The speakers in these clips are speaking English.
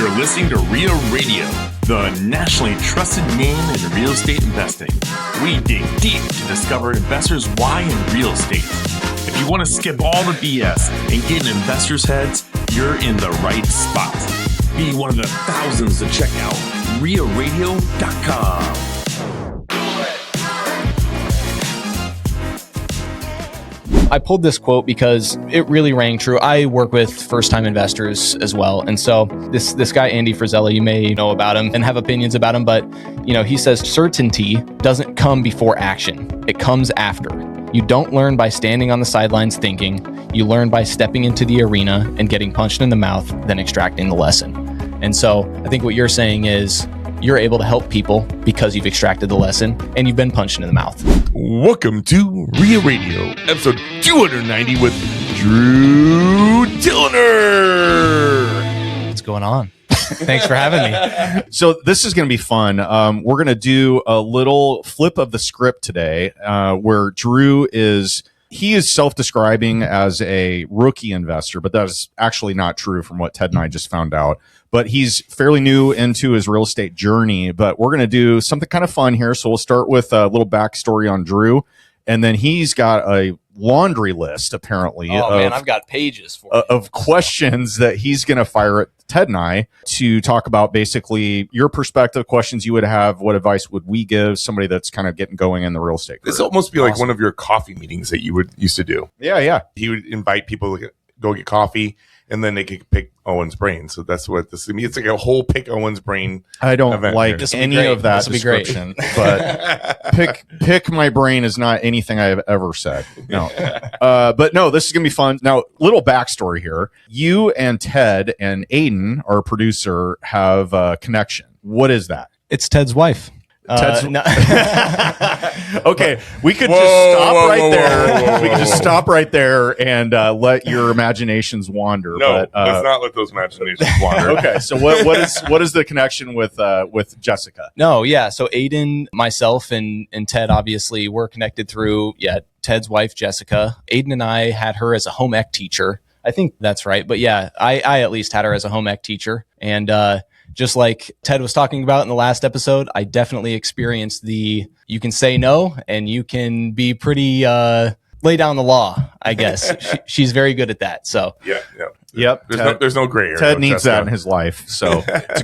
You're listening to REIA Radio, the nationally trusted name in real estate investing. We dig deep to discover investors' why in real estate. If you want to skip all the BS and get in investors' heads, you're in the right spot. Be one of the thousands to check out REIARadio.com. I pulled this quote because it really rang true. I work with first-time investors as well. And so this guy, Andy Frisella, you may know about him and have opinions about him, but he says certainty doesn't come before action. It comes after. You don't learn by standing on the sidelines thinking. You learn by stepping into the arena and getting punched in the mouth, then extracting the lesson. And so I think what you're saying is you're able to help people because you've extracted the lesson and you've been punched in the mouth. Welcome to REIA Radio, episode 290 with Drew Tilgner. What's going on? Thanks for having me. So this is going to be fun. We're going to do a little flip of the script today where Drew is self-describing as a rookie investor, but that is actually not true from what Ted and I just found out. But he's fairly new into his real estate journey. But we're going to do something kind of fun here. So we'll start with a little backstory on Drew. And then he's got a laundry list, apparently. Man, I've got pages for of questions that he's going to fire at Ted and I to talk about basically your perspective, questions you would have. What advice would we give somebody that's kind of getting going in the real estate career? This almost be like one of your coffee meetings that you used to do. Yeah. He would invite people to go get coffee, and then they could pick Owen's brain. So that's what this is. It's like a whole pick Owen's brain. I don't like any of that This'll be description, but pick my brain is not anything I have ever said. No, but no, this is gonna be fun. Now, little backstory here: you and Ted and Aiden, our producer, have a connection. What is that? It's Ted's wife. No. Okay, we could just stop right there. We could just stop right there and let your imaginations wander. No, let's not let those imaginations wander. Okay, so what is the connection with Jessica? No, yeah. So Aiden, myself, and Ted obviously were connected through Ted's wife Jessica. Aiden and I had her as a home ec teacher. I think that's right, but yeah, I at least had her as a home ec teacher, and just like Ted was talking about in the last episode, I definitely experienced you can say no and you can be pretty lay down the law, I guess. She's very good at that. So Yep. There's no gray area. Ted needs that in his life. So it's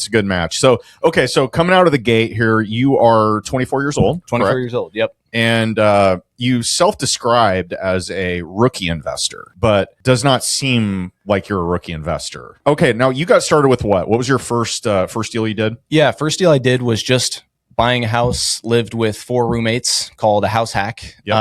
a good match. So, okay. So coming out of the gate here, you are 24 years old. 24 years old. Yep. And you self-described as a rookie investor, but does not seem like you're a rookie investor. Okay. Now you got started with what? What was your first deal you did? Yeah. First deal I did was just buying a house, lived with 4 roommates, called a house hack. Yep.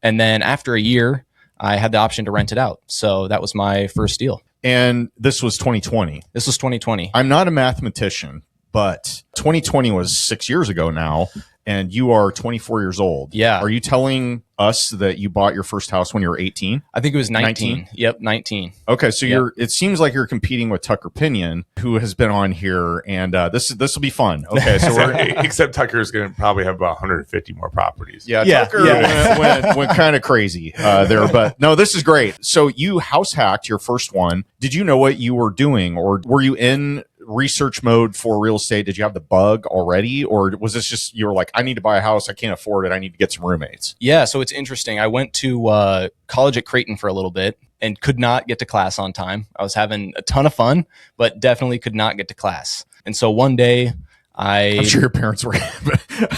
And then after a year, I had the option to rent it out. So that was my first deal. And this was 2020. This was 2020. I'm not a mathematician, but 2020 was 6 years ago now, and you are 24 years old. Yeah. Are you telling us that you bought your first house when you were 18? I think it was 19. Yep, 19. Okay, so it seems like you're competing with Tucker Pinion, who has been on here, and this will be fun. Okay, so except Tucker's going to probably have about 150 more properties. Yeah. Tucker went kind of crazy there, but no, this is great. So you house hacked your first one. Did you know what you were doing, or were you in research mode for real estate? Did you have the bug already, or was this just you were like, I need to buy a house, I can't afford it, I need to get some roommates? Yeah, so it's interesting. I went to college at Creighton for a little bit and could not get to class on time. I was having a ton of fun, but definitely could not get to class. And so one day I'm sure your parents were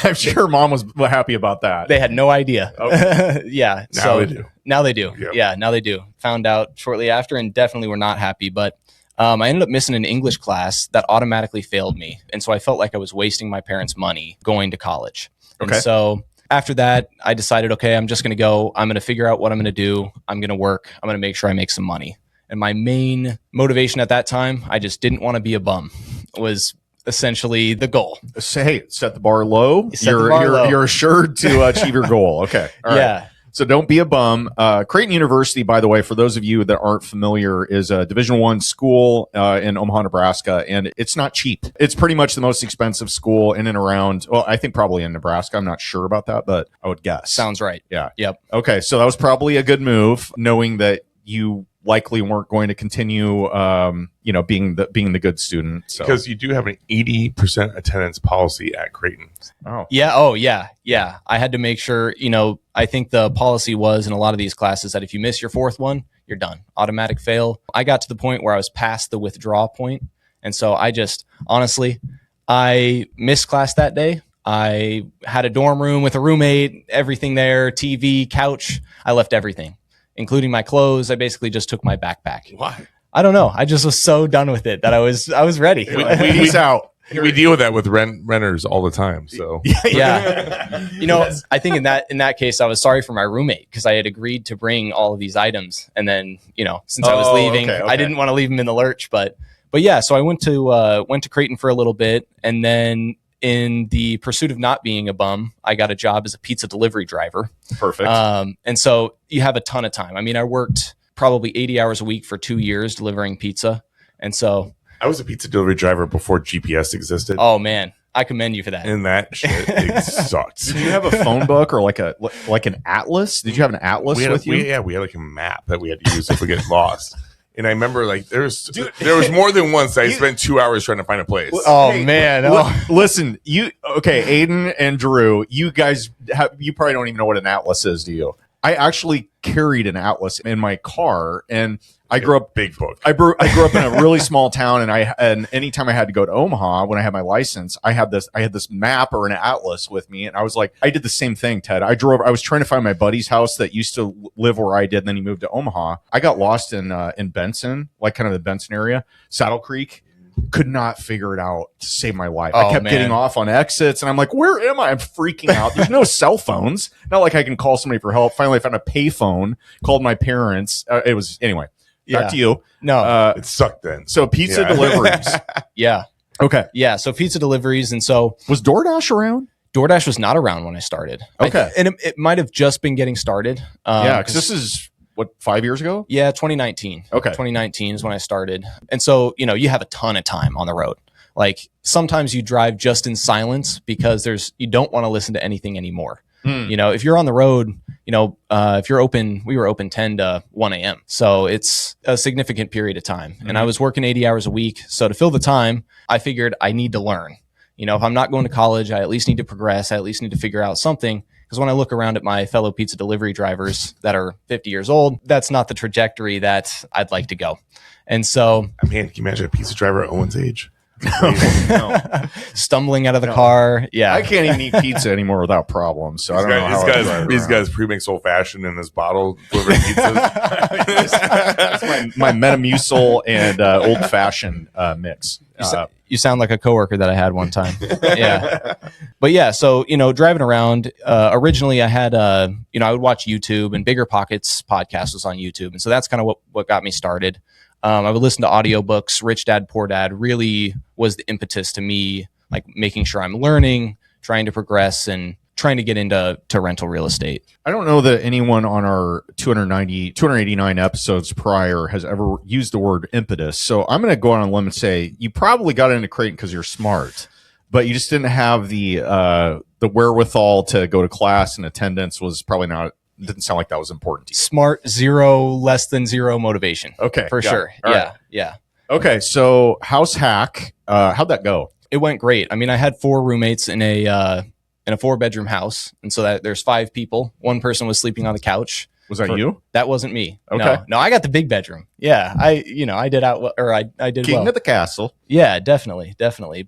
I'm sure mom was happy about that. They had no idea. Okay. Yeah. Now they do. Now they do. Yep. Yeah, now they do. Found out shortly after and definitely were not happy, but I ended up missing an English class that automatically failed me. And so I felt like I was wasting my parents' money going to college. Okay. And so after that, I decided, okay, I'm just going to go. I'm going to figure out what I'm going to do. I'm going to work. I'm going to make sure I make some money. And my main motivation at that time, I just didn't want to be a bum, was essentially the goal. Hey, set the bar low. Low. You're assured to achieve your goal. Okay. All right. Yeah. So don't be a bum. Creighton University, by the way, for those of you that aren't familiar, is a Division I school in Omaha, Nebraska, and it's not cheap. It's pretty much the most expensive school in and around, well, I think probably in Nebraska. I'm not sure about that, but I would guess. Sounds right. Yeah. Yep. Okay, so that was probably a good move, knowing that you likely weren't going to continue, being the good student. So. Because you do have an 80% attendance policy at Creighton. Oh. Yeah. Oh, yeah. Yeah. I had to make sure, I think the policy was in a lot of these classes that if you miss your fourth one, you're done. Automatic fail. I got to the point where I was past the withdraw point. And so I missed class that day. I had a dorm room with a roommate, everything there, TV, couch. I left everything, including my clothes. I basically just took my backpack. Why? I don't know. I just was so done with it that I was ready. Peace out. We deal with that with renters all the time. So yeah, I think in that case, I was sorry for my roommate because I had agreed to bring all of these items, and then since I was leaving, okay. I didn't want to leave him in the lurch. But yeah, so I went to Creighton for a little bit, and then in the pursuit of not being a bum, I got a job as a pizza delivery driver. Perfect. And so you have a ton of time. I mean, I worked probably 80 hours a week for 2 years delivering pizza, and so. I was a pizza delivery driver before GPS existed. Oh man, I commend you for that. And that shit it sucked. Did you have a phone book or like an atlas? Did you have an atlas with you? We had like a map that we had to use if we get lost. And I remember like there was more than once I spent 2 hours trying to find a place. Oh man! Listen, Aiden and Drew, you guys you probably don't even know what an atlas is, do you? I actually carried an atlas in my car, and I grew up big book. I grew up in a really small town, and anytime I had to go to Omaha when I had my license, I had this map or an atlas with me, and I was like, I did the same thing, Ted. I was trying to find my buddy's house that used to live where I did, and then he moved to Omaha. I got lost in Benson, like kind of the Benson area, Saddle Creek. Could not figure it out to save my life. I kept getting off on exits, and I'm like, where am I? I'm freaking out. There's no cell phones. Not like I can call somebody for help. Finally, I found a payphone, called my parents. Anyway. Back to you. No, it sucked then. So pizza deliveries. Yeah. Okay. Yeah. So pizza deliveries. And so was DoorDash around? DoorDash was not around when I started. Okay. And it might have just been getting started. Because this is 5 years ago? Yeah. 2019. Okay. 2019 is when I started. And so, you have a ton of time on the road. Like sometimes you drive just in silence because you don't want to listen to anything anymore. If you're on the road, if you're open, we were open 10 to 1 a.m. So it's a significant period of time. And I was working 80 hours a week. So to fill the time, I figured I need to learn. If I'm not going to college, I at least need to progress. I at least need to figure out something. Because when I look around at my fellow pizza delivery drivers that are 50 years old, that's not the trajectory that I'd like to go. And so, man, can you imagine a pizza driver at Owen's age? No. Stumbling out of the car. Yeah. I can't even eat pizza anymore without problems. So I don't know how these guys pre-mix old fashioned in his bottle delivering pizzas. That's my Metamucil and old fashioned mix. You sound like a coworker that I had one time. Yeah. But yeah, so, driving around, originally I had, I would watch YouTube, and BiggerPockets podcast was on YouTube. And so that's kind of what got me started. I would listen to audiobooks. Rich Dad, Poor Dad really was the impetus to me, like making sure I'm learning, trying to progress, and trying to get into rental real estate. I don't know that anyone on our 289 episodes prior has ever used the word impetus. So I'm going to go on a limb and say you probably got into Creighton because you're smart, but you just didn't have the wherewithal to go to class, and attendance was probably not. Didn't sound like that was important to you. Smart, less than zero motivation. Okay. For sure. Yeah. Okay. So house hack, how'd that go? It went great. I mean, I had 4 roommates in a 4-bedroom house. And so that there's 5 people. One person was sleeping on the couch. Was that you? That wasn't me. Okay. No, I got the big bedroom. Yeah. I did I did King well. of the castle. Yeah, definitely.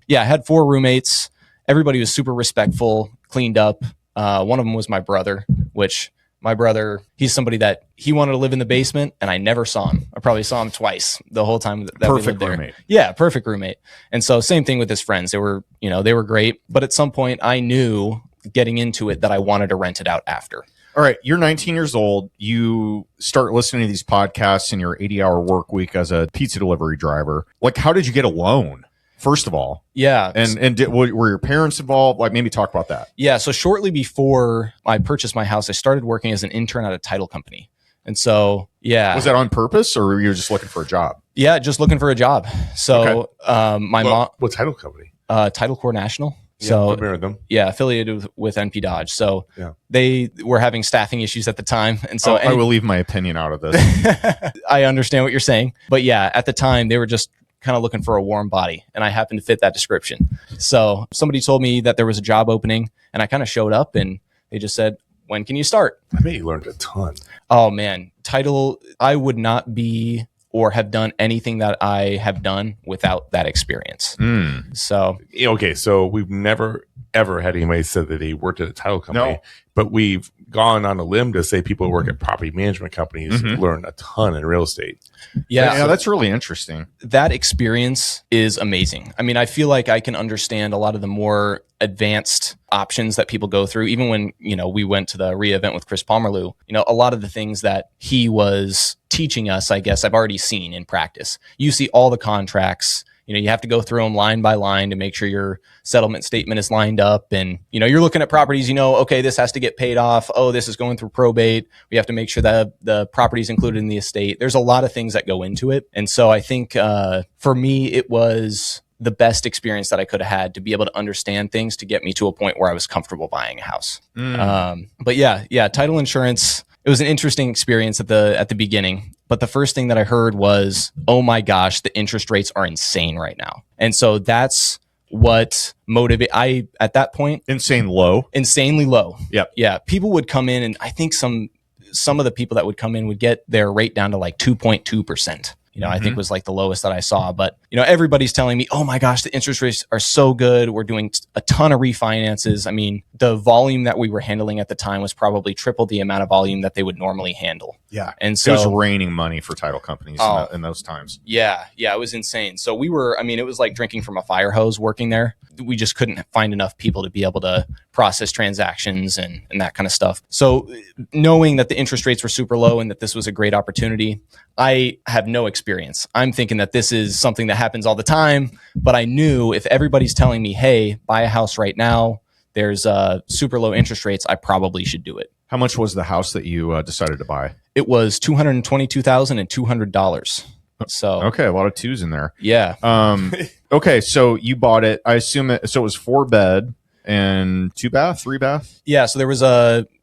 Yeah. I had 4 roommates. Everybody was super respectful, cleaned up. One of them was my brother, which my brother, he's somebody that he wanted to live in the basement, and I never saw him. I probably saw him twice the whole time that we lived there. Roommate. Yeah, perfect roommate. And so same thing with his friends. They were great. But at some point I knew getting into it that I wanted to rent it out after. All right. You're 19 years old. You start listening to these podcasts in your 80-hour work week as a pizza delivery driver. Like, how did you get a loan? First of all, yeah, were your parents involved? Like, maybe talk about that. Yeah, so shortly before I purchased my house, I started working as an intern at a title company, and so was that on purpose, or were you just looking for a job? Yeah, just looking for a job. So my mom, what title company? Title Core National. So familiar with them. yeah, affiliated with NP Dodge. So Yeah. they were having staffing issues at the time. And so I will leave my opinion out of this. I understand what you're saying. But yeah, at the time they were just kind of looking for a warm body, and I happened to fit that description. So somebody told me that there was a job opening, and I kind of showed up, and they just said, when can you start? I bet you learned a ton. Oh man, title, I would not be or have done anything that I have done without that experience. So Okay, so we've never ever had anybody said that they worked at a title company, No. but we've gone on a limb to say people who work at property management companies learn a ton in real estate. yeah, That's really interesting. that experience is amazing. I mean, I feel like I can understand a lot of the more advanced options that people go through. Even when, we went to the REIA event with Chris Palmerloo, a lot of the things that he was teaching us, I guess I've already seen in practice. You see all the contracts, you have to go through them line by line to make sure your settlement statement is lined up. And, you're looking at properties, okay, this has to get paid off. Oh, this is going through probate. We have to make sure that the property is included in the estate. There's a lot of things that go into it. And so I think for me, it was the best experience that I could have had to be able to understand things to get me to a point where I was comfortable buying a house. But yeah, title insurance, it was an interesting experience at the beginning. But the first thing that I heard was, oh my gosh, the interest rates are insane right now. And so that's what motivated at that point. Insanely low. Yep. Yeah. People would come in, and I think some of the people that would come in would get their rate down to like 2.2%. I think was like the lowest that I saw. But, everybody's telling me, oh my gosh, the interest rates are so good. We're doing a ton of refinances. I mean, the volume that we were handling at the time was probably triple the amount of volume that they would normally handle. Yeah. And so it was raining money for title companies in those times. Yeah. It was insane. So it was like drinking from a fire hose working there. We just couldn't find enough people to be able to process transactions and that kind of stuff. So knowing that the interest rates were super low and that this was a great opportunity, I have no experience. I'm thinking that this is something that happens all the time, but I knew if everybody's telling me, hey, buy a house right now, there's super low interest rates, I probably should do it. How much was the house that you decided to buy? It was $222,200. So okay, a lot of twos in there. Yeah. Okay, so you bought it. I assume it was 4-bed and 2-bath, 3-bath. Yeah. So there was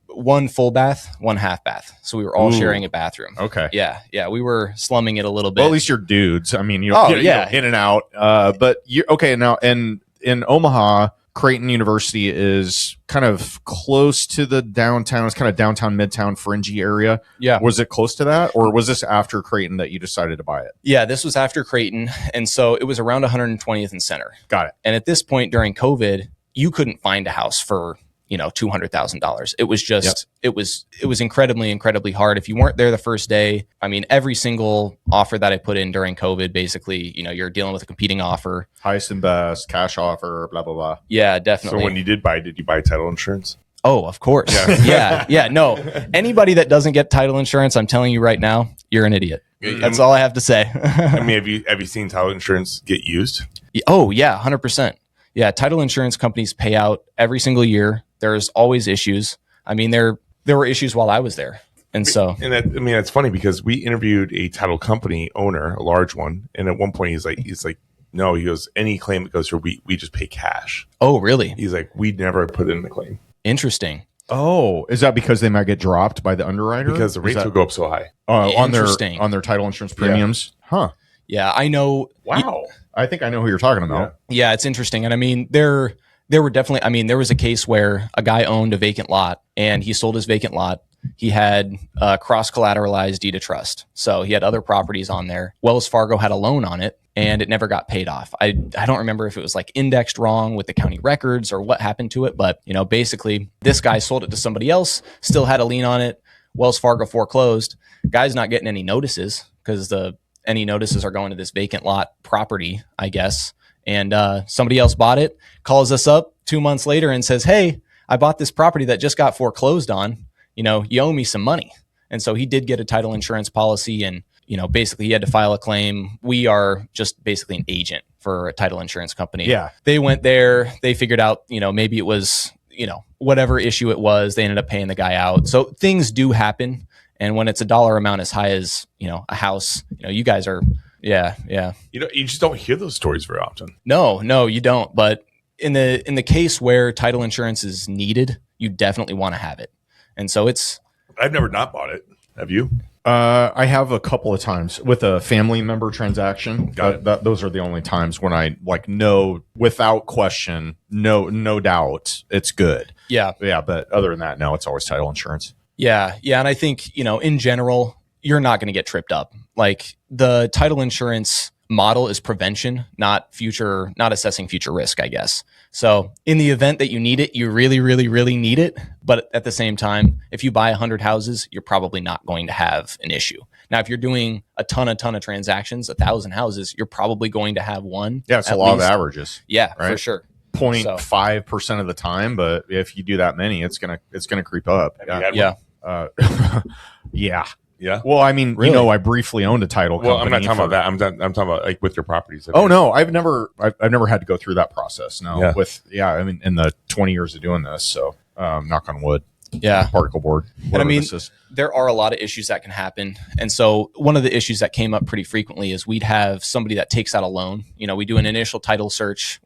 one full bath, one half bath. So we were all sharing a bathroom. Okay. Yeah. We were slumming it a little bit. Well, at least you're dudes. I mean, you in and out. But you okay now? And in Omaha, Creighton University is kind of close to the downtown. It's kind of downtown, midtown, fringy area. Yeah. Was it close to that, or was this after Creighton that you decided to buy it? Yeah, this was after Creighton, and so it was around 120th and Center. Got it. And at this point during COVID, you couldn't find a house for $200,000. It was just it was incredibly hard. If you weren't there the first day, I mean, every single offer that I put in during COVID, basically, you're dealing with a competing offer, highest and best, cash offer, blah blah blah. Yeah, definitely. So when you did you buy title insurance? Oh, of course. Yeah. No, anybody that doesn't get title insurance, I'm telling you right now, you're an idiot. That's all I have to say. I mean, have you seen title insurance get used? Oh yeah, 100%. Yeah, title insurance companies pay out every single year. There's always issues. I mean, there were issues while I was there. And so, it's funny because we interviewed a title company owner, a large one. And at one point he's like, no, he goes, any claim that goes through, we just pay cash. Oh, really? He's like, we'd never put in the claim. Interesting. Oh, is that because they might get dropped by the underwriter? Because the rates will go up so high. On their title insurance premiums? Yeah. Huh. Yeah, I know. Wow. I think I know who you're talking about. Yeah, it's interesting. And I mean, there were definitely, there was a case where a guy owned a vacant lot and he sold his vacant lot. He had a cross-collateralized deed of trust. So he had other properties on there. Wells Fargo had a loan on it and it never got paid off. I don't remember if it was like indexed wrong with the county records or what happened to it. But, basically this guy sold it to somebody else, still had a lien on it. Wells Fargo foreclosed. Guy's not getting any notices because any notices are going to this vacant lot property, I guess. And somebody else bought it, calls us up 2 months later and says, hey, I bought this property that just got foreclosed on. You owe me some money. And so he did get a title insurance policy and, basically he had to file a claim. We are just basically an agent for a title insurance company. Yeah. They went there, they figured out, maybe it was, whatever issue it was, they ended up paying the guy out. So things do happen. And when it's a dollar amount as high as, a house, you guys are, yeah. You just don't hear those stories very often. No, you don't. But in the case where title insurance is needed, you definitely want to have it. And so I've never not bought it. Have you? I have a couple of times with a family member transaction. Those are the only times when I know without question, no doubt, it's good. Yeah. But other than that, no, it's always title insurance. Yeah. And I think, in general, you're not going to get tripped up. Like, the title insurance model is prevention, not assessing future risk, I guess. So in the event that you need it, you really, really, really need it. But at the same time, if you buy 100 houses, you're probably not going to have an issue. Now, if you're doing a ton of transactions, 1,000 houses, you're probably going to have one. Yeah, it's a lot of averages. Yeah, right? For sure. 0.5% of the time, but if you do that many, it's gonna creep up. Yeah. Yeah. Well, I mean, really? I briefly owned a title company. Well, I'm not talking about that. I'm talking about with your properties. No, I've never had to go through that process. No. Yeah. I mean, in the 20 years of doing this, so knock on wood. Yeah. Particle board. And I mean, there are a lot of issues that can happen. And so one of the issues that came up pretty frequently is we'd have somebody that takes out a loan. We do an initial title search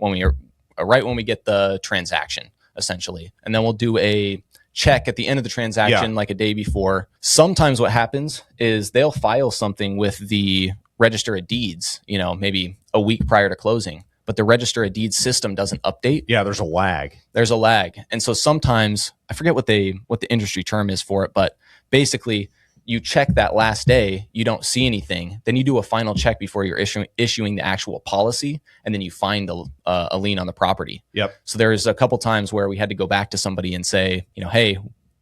right when we get the transaction, essentially. And then we'll do a check at the end of the transaction, like a day before. Sometimes what happens is they'll file something with the Register of Deeds, maybe a week prior to closing, but the Register of Deeds system doesn't update. Yeah, there's a lag. And so sometimes, I forget what the industry term is for it, but basically you check that last day, you don't see anything. Then you do a final check before you're issuing the actual policy, and then you find a lien on the property. Yep. So there's a couple times where we had to go back to somebody and say, hey,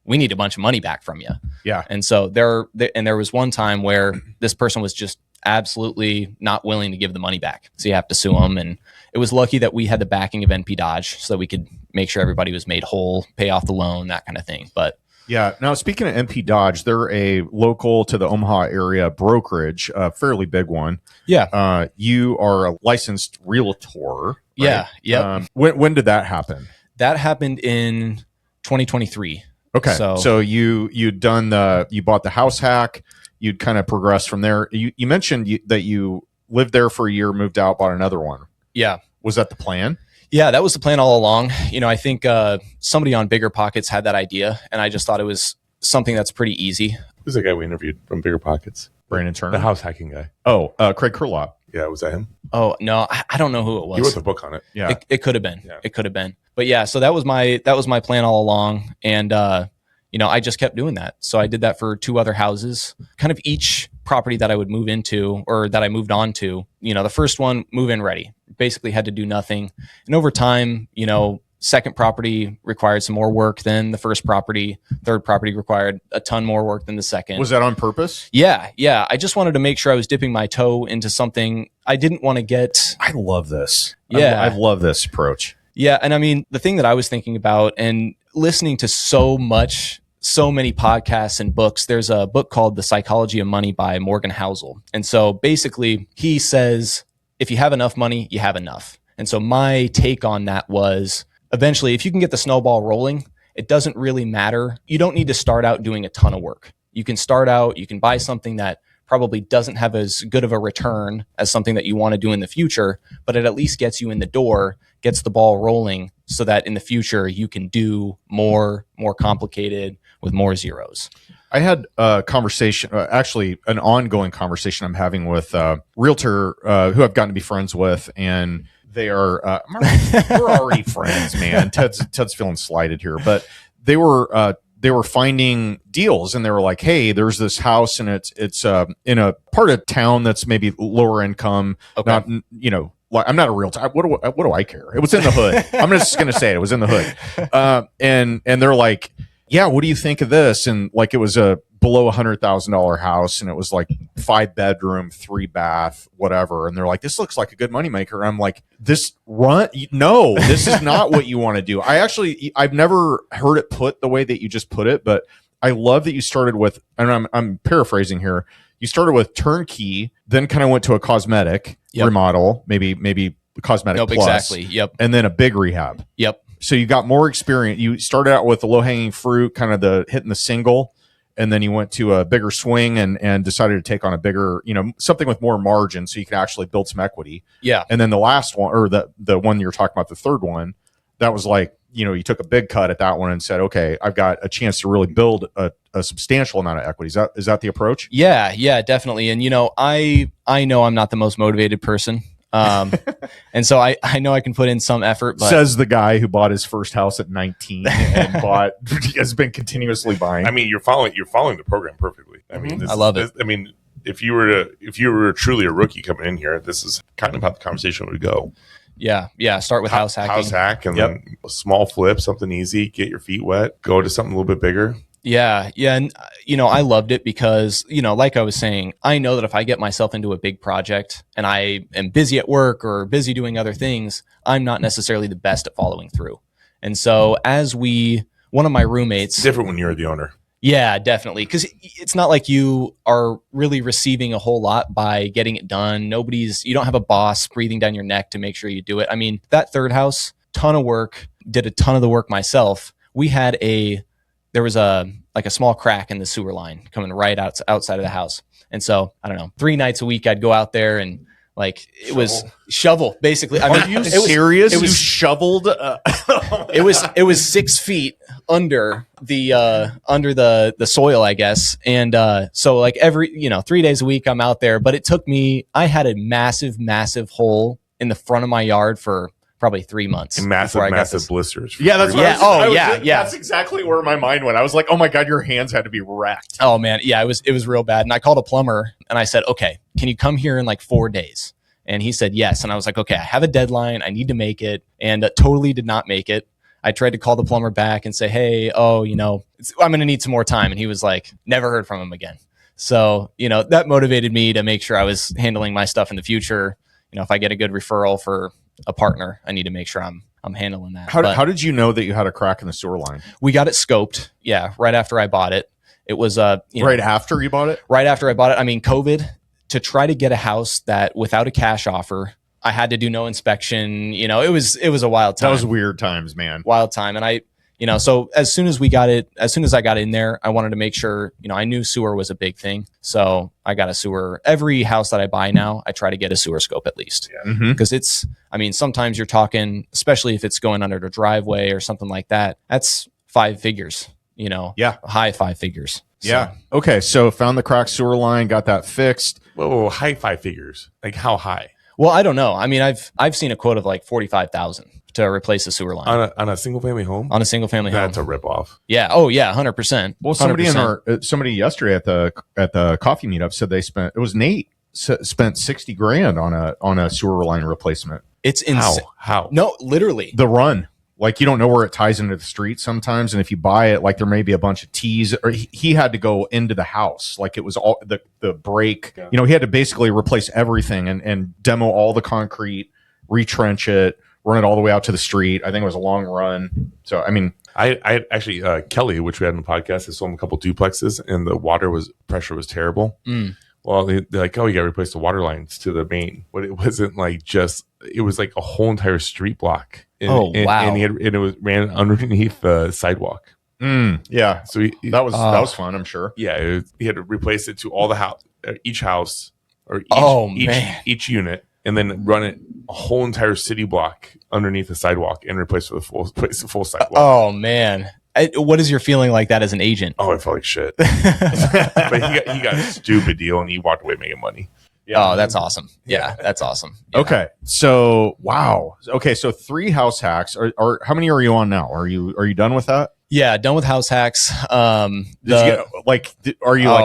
we need a bunch of money back from you. Yeah. And so there was one time where this person was just absolutely not willing to give the money back. So you have to sue them. And it was lucky that we had the backing of NP Dodge so that we could make sure everybody was made whole, pay off the loan, that kind of thing. But yeah. Now, speaking of NP Dodge, they're a local to the Omaha area brokerage, a fairly big one. Yeah. You are a licensed realtor. Right? Yeah. Yeah. When did that happen? That happened in 2023. Okay. So you bought the house hack. You'd kind of progressed from there. You mentioned that you lived there for a year, moved out, bought another one. Yeah. Was that the plan? Yeah, that was the plan all along. I think somebody on BiggerPockets had that idea, and I just thought it was something that's pretty easy. Who's the guy we interviewed from BiggerPockets? Brandon Turner? The house hacking guy. Oh, Craig Kurlop. Yeah, was that him? Oh, no, I don't know who it was. He wrote the book on it. Yeah. It could have been. Yeah. It could have been. But yeah, so that was my plan all along. And, I just kept doing that. So I did that for 2 other houses, kind of each property that I would move into or that I moved on to. The first one, move in ready, basically had to do nothing. And over time, second property required some more work than the first property. Third property required a ton more work than the second. Was that on purpose? Yeah. I just wanted to make sure I was dipping my toe into something. I didn't want to get... I love this. Yeah. I love this approach. Yeah. And I mean, the thing that I was thinking about and listening to so many podcasts and books, there's a book called The Psychology of Money by Morgan Housel. And so basically he says, if you have enough money, you have enough. And so my take on that was, eventually, if you can get the snowball rolling, it doesn't really matter. You don't need to start out doing a ton of work. You can start out, you can buy something that probably doesn't have as good of a return as something that you want to do in the future, but it at least gets you in the door, gets the ball rolling so that in the future you can do more complicated with more zeros. I had a conversation, actually an ongoing conversation I'm having with a realtor who I've gotten to be friends with, and they are, we're already friends, man. Ted's feeling slighted here, but they were finding deals, and they were like, hey, there's this house, and it's in a part of town that's maybe lower income. Okay. Not, I'm not a realtor. What do I care? It was in the hood. I'm just going to say it was in the hood. And they're like, yeah, what do you think of this? And like, it was a below $100,000 house, and it was like 5 bedroom, 3 bath, whatever. And they're like, this looks like a good moneymaker. I'm like, no, this is not what you want to do. I've never heard it put the way that you just put it, but I love that you started with, and I'm paraphrasing here. You started with turnkey, then kind of went to a cosmetic remodel, maybe cosmetic plus. Exactly. Yep. And then a big rehab. Yep. So you got more experience. You started out with the low hanging fruit, kind of the hitting the single, and then you went to a bigger swing and decided to take on a bigger, something with more margin so you could actually build some equity. Yeah. And then the last one, or the one you're talking about, the third one, that was like, you took a big cut at that one and said, okay, I've got a chance to really build a substantial amount of equity. Is that the approach? Yeah, definitely. And I know I'm not the most motivated person. And so I know I can put in some effort, but says the guy who bought his first house at 19 and has been continuously buying. I mean, you're following the program perfectly. I mean, I love it. I mean, if you were truly a rookie coming in here, this is kind of how the conversation would go. Yeah. Start with house hacking. House hack, and then a small flip, something easy, get your feet wet, go to something a little bit bigger. Yeah. And, I loved it because, like I was saying, I know that if I get myself into a big project and I am busy at work or busy doing other things, I'm not necessarily the best at following through. And so one of my roommates... It's different when you're the owner. Yeah, definitely. Because it's not like you are really receiving a whole lot by getting it done. You don't have a boss breathing down your neck to make sure you do it. I mean, that third house, ton of work, did a ton of the work myself. There was a small crack in the sewer line coming right outside of the house. And so, I don't know, 3 nights a week I'd go out there and was shovel basically. I mean, are you serious? You shoveled? It was 6 feet under the soil, I guess. And so every 3 days a week I'm out there, but it took me. I had a massive hole in the front of my yard for probably 3 months. And massive blisters. Yeah, that's what yeah. That's exactly where my mind went. I was like, oh my God, your hands had to be wrecked. Oh man, yeah, it was real bad. And I called a plumber and I said, okay, can you come here in 4 days? And he said yes. And I was like, okay, I have a deadline. I need to make it. And totally did not make it. I tried to call the plumber back and say, hey, I'm going to need some more time. And he was like, never heard from him again. So, that motivated me to make sure I was handling my stuff in the future. If I get a good referral for a partner, I need to make sure I'm handling that. How did you know that you had a crack in the sewer line? We got it scoped. Yeah. Right after I bought it. It was right after you bought it? Right after I bought it. I mean, COVID, to try to get a house that without a cash offer, I had to do no inspection. It was a wild time. That was weird times, man. Wild time. And so as soon as I got in there, I wanted to make sure, I knew sewer was a big thing. So I got a sewer. Every house that I buy now, I try to get a sewer scope at least. Because sometimes you're talking, especially if it's going under the driveway or something like that, that's 5 figures, high 5 figures. So. Yeah. Okay. So found the cracked sewer line, got that fixed. Whoa, high 5 figures. Like how high? Well, I don't know. I mean, I've seen a quote of $45,000 to replace the sewer line on a single family home. On a single family home, that's a ripoff. Yeah. Oh yeah, 100%. Well, somebody yesterday at the coffee meetup said Nate spent $60,000 on a sewer line replacement. It's insane. How? No, literally the run. You don't know where it ties into the street sometimes, and if you buy it, there may be a bunch of T's. Or he had to go into the house, it was all the break. Yeah. He had to basically replace everything and demo all the concrete, retrench it, run it all the way out to the street. I think it was a long run. So I mean, I actually Kelly, which we had on the podcast, I sold him a couple duplexes, and the pressure was terrible. Well, they're like, oh, you got to replace the water lines to the main, but it wasn't it was like a whole entire street block. Wow! And it ran underneath the sidewalk. Yeah, so that was fun. I'm sure. Yeah, he had to replace it to all the each house or each unit, and then run it a whole entire city block underneath the sidewalk and replace the full sidewalk. Oh man. What is your feeling like that as an agent? Oh, I felt like shit. But he got a stupid deal and he walked away making money. Yeah. Oh, that's awesome. Yeah, that's awesome. Yeah. Okay. So, wow. Okay. So 3 house hacks. Are how many are you on now? Are you done with that? Yeah, done with house hacks. Are you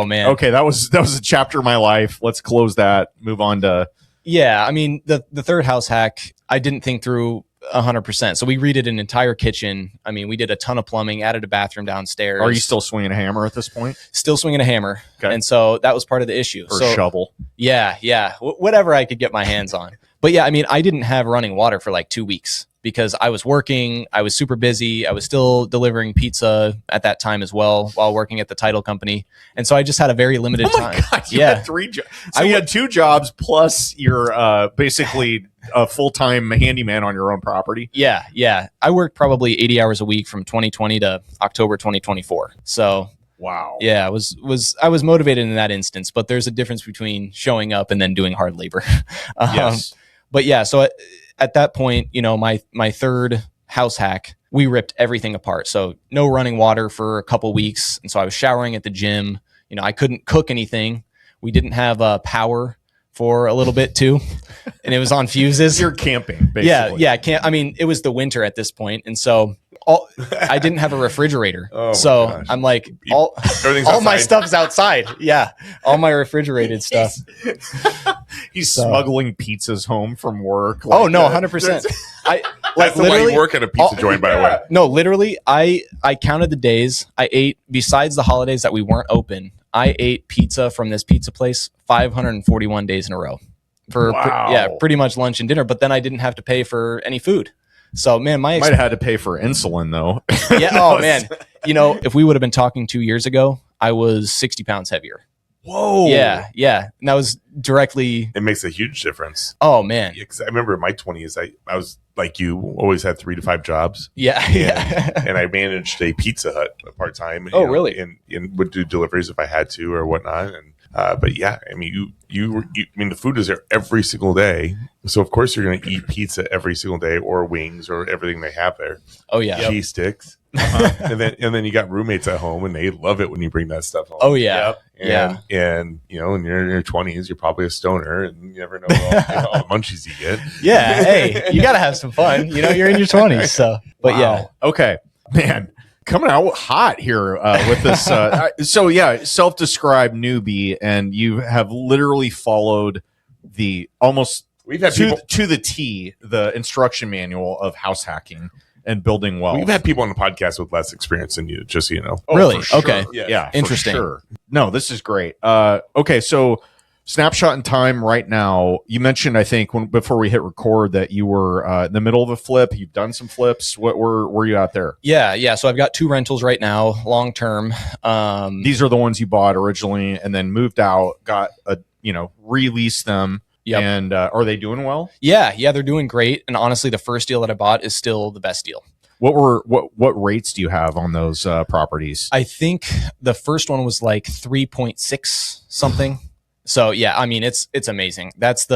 man. Okay, that was a chapter of my life. Let's close that. Move on to. Yeah. I mean, the third house hack, I didn't think through 100%. So we redid an entire kitchen. I mean, we did a ton of plumbing, added a bathroom downstairs. Are you still swinging a hammer at this point? Still swinging a hammer. Okay. And so that was part of the issue. Or a shovel. Yeah. Whatever I could get my hands on. But yeah, I mean, I didn't have running water for 2 weeks because I was working. I was super busy. I was still delivering pizza at that time as well while working at the title company. And so I just had a very limited time. God, you had 3 jobs. So you had 2 jobs plus you're basically a full-time handyman on your own property. Yeah. I worked probably 80 hours a week from 2020 to October 2024. So wow. Yeah, I was motivated in that instance, but there's a difference between showing up and then doing hard labor. Yes. But yeah, so at that point, my third house hack, we ripped everything apart. So no running water for a couple weeks. And so I was showering at the gym. I couldn't cook anything. We didn't have power for a little bit too. And it was on fuses. You're camping, basically. Yeah. It was the winter at this point. And so I didn't have a refrigerator. Oh, so gosh. I'm like, Everything's all my outside. stuff's outside. Yeah. All my refrigerated stuff. He's So- smuggling pizzas home from work. Oh no, 100%. That's the way you work at a pizza joint, by the way. No, literally, I counted the days I ate besides the holidays that we weren't open. I ate pizza from this pizza place 541 days in a row for Wow. pretty much lunch and dinner. But then I didn't have to pay for any food. So man, Might have had to pay for insulin though. yeah. Oh man, if we would have been talking 2 years ago, I was 60 pounds heavier. Whoa. Yeah. And that was directly. It makes a huge difference. Oh man. Yeah, 'cause I remember in my 20s, I was like you, always had 3 to 5 jobs. Yeah. And I managed a Pizza Hut part time. Oh, really? And would do deliveries if I had to or whatnot. And but yeah, I mean, the food is there every single day. So of course you're going to eat pizza every single day, or wings, or everything they have there. Oh yeah. Cheese sticks. and then you got roommates at home, and they love it when you bring that stuff home. Oh yeah. Yeah. And when you're in your 20s, you're probably a stoner, and you never know all the munchies you get. Yeah. Hey, you got to have some fun. You're in your 20s. So, but Wow. yeah. Okay, man. Coming out hot here with this. So yeah, self-described newbie, and you have literally followed the almost We've had to the T, the instruction manual of house hacking and building wealth. We've had people on the podcast with less experience than you, just so you know. Really? for sure. Okay. Yeah. Interesting. For sure. No, this is great. Okay, so snapshot in time right now. You mentioned, I think, before we hit record, that you were in the middle of a flip. You've done some flips. What were you out there? Yeah. So I've got 2 rentals right now, long term. These are the ones you bought originally and then moved out, got released them. Yep. And are they doing well? Yeah, they're doing great. And honestly, the first deal that I bought is still the best deal. What rates do you have on those properties? I think the first one was like 3.6 something. So yeah, I mean it's amazing. That's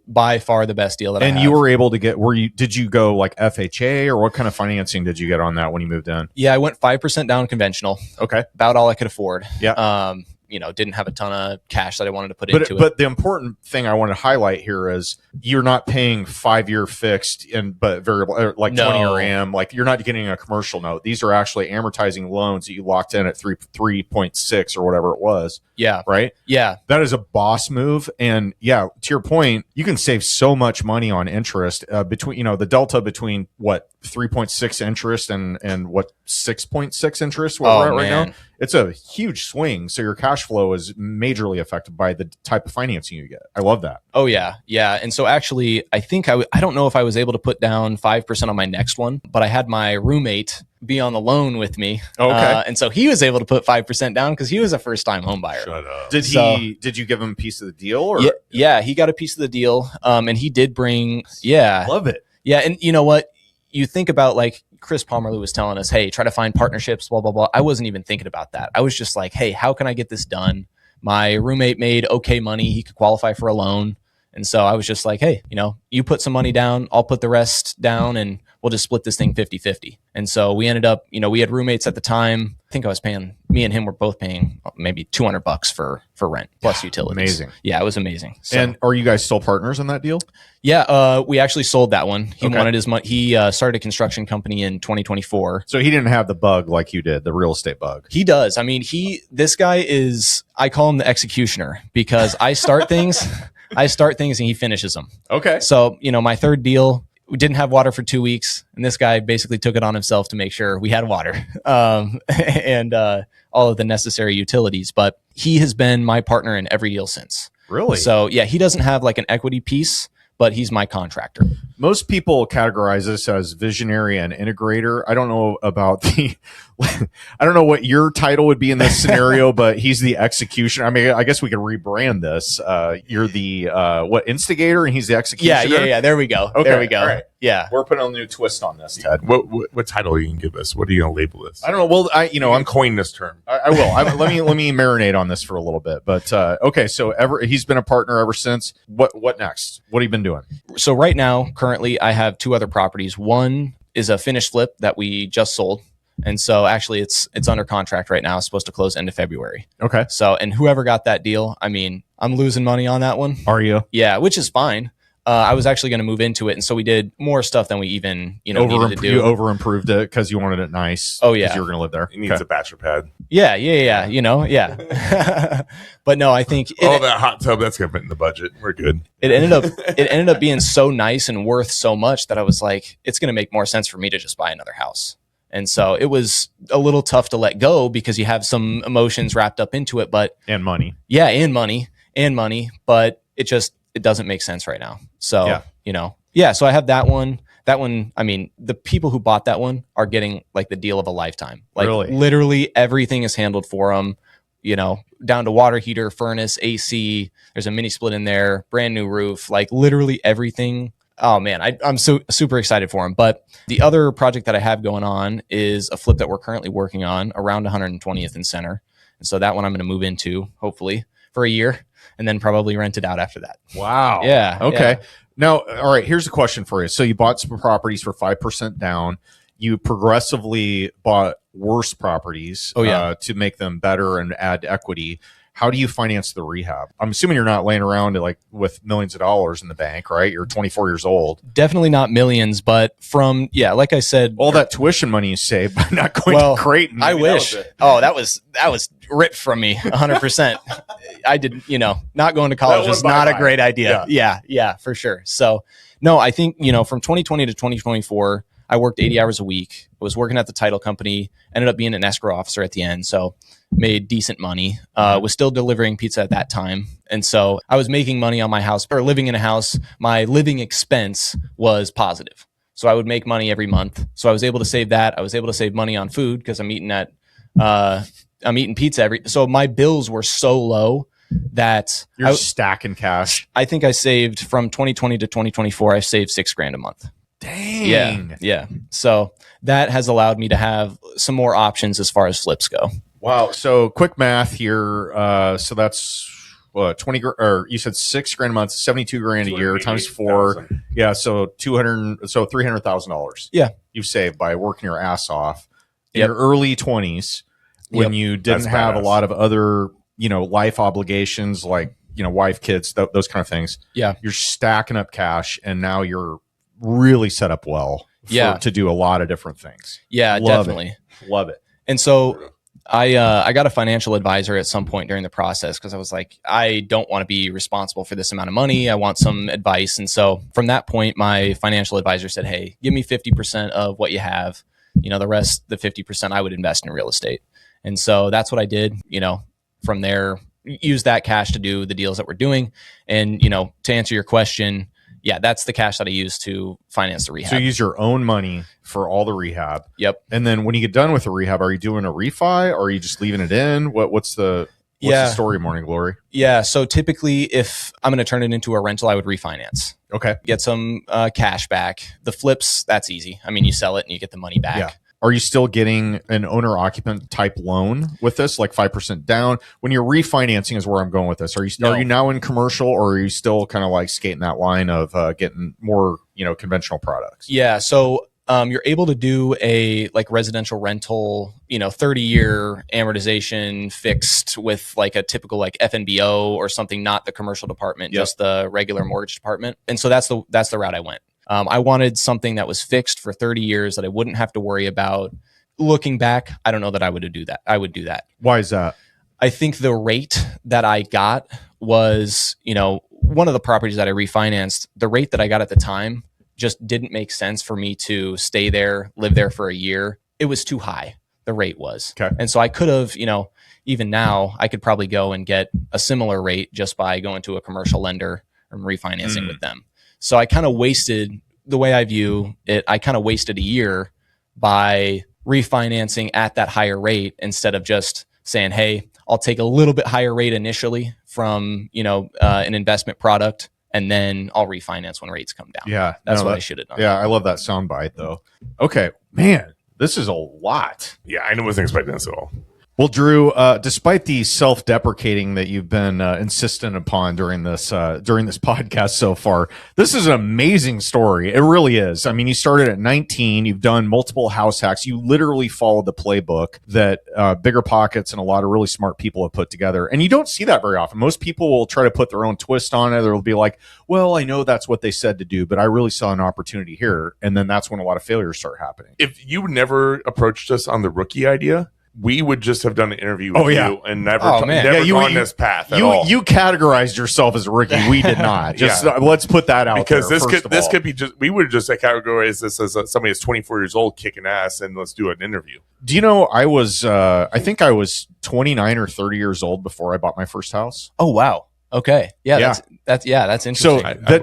by far the best deal that I have. And you were able to get, did you go like FHA, or what kind of financing did you get on that when you moved in? Yeah, I went 5% down conventional. Okay. About all I could afford. Yeah. Didn't have a ton of cash that I wanted to put into it. But the important thing I want to highlight here is you're not paying 5-year fixed but variable, like No. 20-year AM. Like you're not getting a commercial note. These are actually amortizing loans that you locked in at 3.6 or whatever it was. Yeah. Right. Yeah. That is a boss move. And yeah, to your point, you can save so much money on interest between, the delta between what 3.6 interest and what 6.6 interest where we're at right now. It's a huge swing. So your cash flow is majorly affected by the type of financing you get. I love that. Oh yeah. And so actually, I think I don't know if I was able to put down 5% on my next one, but I had my roommate be on the loan with me. Okay. And so he was able to put 5% down because he was a first-time home buyer. Shut up. Did you give him a piece of the deal? Or? Yeah, he got a piece of the deal. And he did bring, Love it. Yeah, and you know what? You think about like Chris Pomerleau was telling us, hey, try to find partnerships, blah, blah, blah. I wasn't even thinking about that. I was just like, hey, how can I get this done? My roommate made okay money. He could qualify for a loan. And so I was just like, hey, you put some money down, I'll put the rest down, and we'll just split this thing 50-50. And so we ended up, we had roommates at the time. I think me and him were both paying maybe $200 for rent plus utilities. Amazing. Yeah, it was amazing. So, And are you guys still partners in that deal? yeah, we actually sold that one. He Okay. wanted his money. He started a construction company in 2024. So he didn't have the bug like you did, the real estate bug. He does. I mean, this guy is, I call him the executioner because I start things, and he finishes them. Okay. So, my third deal, we didn't have water for 2 weeks, and this guy basically took it on himself to make sure we had water and all of the necessary utilities. But he has been my partner in every deal since. Really? So, yeah, he doesn't have like an equity piece, but he's my contractor. Most people categorize this as visionary and integrator. I don't know about I don't know what your title would be in this scenario, but he's the executioner. I mean, I guess we could rebrand this. You're the instigator, and he's the executioner. Yeah. There we go. Okay, There we go. all right. Yeah. We're putting a new twist on this, Ted. What title you can give us? What are you going to label this? I don't know. Well, I'm coining this term. I will. Let me marinate on this for a little bit. But okay, so he's been a partner ever since. What next? What have you been doing? So right now, currently, I have 2 other properties. One is a finished flip that we just sold. And so actually it's under contract right now. It's supposed to close end of February. Okay. So, and whoever got that deal, I mean, I'm losing money on that one. Are you? Yeah, which is fine. I was actually going to move into it. And so we did more stuff than we even, needed to do. You over improved it because you wanted it nice. Oh, yeah. Because you were going to live there. It needs a bachelor pad. Yeah. Yeah. But no, I think that hot tub, that's going to fit in the budget. We're good. It ended up being so nice and worth so much that I was like, it's going to make more sense for me to just buy another house. And so it was a little tough to let go because you have some emotions wrapped up into it, and money. Yeah, and money, but it doesn't make sense right now. So, so I have that one. That one, I mean, the people who bought that one are getting like the deal of a lifetime. Like really? Literally everything is handled for them, down to water heater, furnace, AC. There's a mini split in there, brand new roof, like literally everything. Oh man, I'm so super excited for them. But the other project that I have going on is a flip that we're currently working on around 120th and Center. And so that one I'm going to move into hopefully for a year and then probably rent it out after that. Wow. Yeah. Okay. Yeah. Now, all right, here's a question for you. So you bought some properties for 5% down. You progressively bought worse properties to make them better and add equity. How do you finance the rehab? I'm assuming you're not laying around like with millions of dollars in the bank, right? You're 24 years old. Definitely not millions, but like I said, all that tuition money you saved by not going to Creighton. I wish. That was ripped from me 100%. I did, not going to college was not a great idea. Yeah, for sure. So no, I think, from 2020 to 2024, I worked 80 hours a week. I was working at the title company, ended up being an escrow officer at the end. So made decent money, was still delivering pizza at that time. And so I was making money on my house or living in a house. My living expense was positive. So I would make money every month. So I was able to save that. I was able to save money on food because I'm eating pizza so my bills were so low that you're stacking cash. I think I saved from 2020 to 2024, I saved $6,000 a month. Dang. Yeah. So that has allowed me to have some more options as far as flips go. Wow. So quick math here. So that's what, 20 or you said $6,000 a month, 72 grand a year times 4. Yeah. So $300,000. Yeah. You've saved by working your ass off in your early 20s when you didn't have a lot of other, life obligations like, wife, kids, those kind of things. Yeah. You're stacking up cash and now you're really set up well to do a lot of different things. Yeah, definitely. Love it. And so I got a financial advisor at some point during the process because I was like, I don't want to be responsible for this amount of money. I want some advice. And so from that point, my financial advisor said, hey, give me 50% of what you have. The rest, the 50%, I would invest in real estate. And so that's what I did, from there, use that cash to do the deals that we're doing. And, to answer your question, yeah, that's the cash that I use to finance the rehab. So you use your own money for all the rehab. Yep. And then when you get done with the rehab, are you doing a refi or are you just leaving it in? What's the story, Morning Glory? Yeah. So typically if I'm going to turn it into a rental, I would refinance. Okay. Get some cash back. The flips, that's easy. I mean, you sell it and you get the money back. Yeah. Are you still getting an owner occupant type loan with this, like 5% down? When you're refinancing is where I'm going with this. Are you now in commercial or are you still kind of like skating that line of getting more, conventional products? Yeah. So you're able to do a like residential rental, 30-year amortization fixed with like a typical like FNBO or something, not the commercial department, just the regular mortgage department. And so that's the route I went. I wanted something that was fixed for 30 years that I wouldn't have to worry about. Looking back, I don't know that I would do that. Why is that? I think the rate that I got was, one of the properties that I refinanced, the rate that I got at the time just didn't make sense for me to stay there, live there for a year. It was too high. The rate was. Okay. And so I could have, even now I could probably go and get a similar rate just by going to a commercial lender and refinancing with them. So I kind of wasted, the way I view it, I kind of wasted a year by refinancing at that higher rate instead of just saying, hey, I'll take a little bit higher rate initially from, an investment product, and then I'll refinance when rates come down. Yeah. That's what I should have done. Yeah. I love that soundbite though. Okay, man, this is a lot. Yeah. I wasn't expecting this at all. Well, Drew, despite the self-deprecating that you've been insistent upon during this podcast so far, this is an amazing story. It really is. I mean, you started at 19. You've done multiple house hacks. You literally followed the playbook that BiggerPockets and a lot of really smart people have put together. And you don't see that very often. Most people will try to put their own twist on it. They'll be like, well, I know that's what they said to do, but I really saw an opportunity here. And then that's when a lot of failures start happening. If you never approached us on the rookie idea, we would just have done an interview with you and never gone this path at all. You categorized yourself as a rookie. We did not. Let's put that out because there. This could be just, we would just categorize this as somebody that's 24 years old kicking ass and let's do an interview. Do you know I think I was 29 or 30 years old before I bought my first house. Oh, wow. Okay. Yeah. That's interesting. So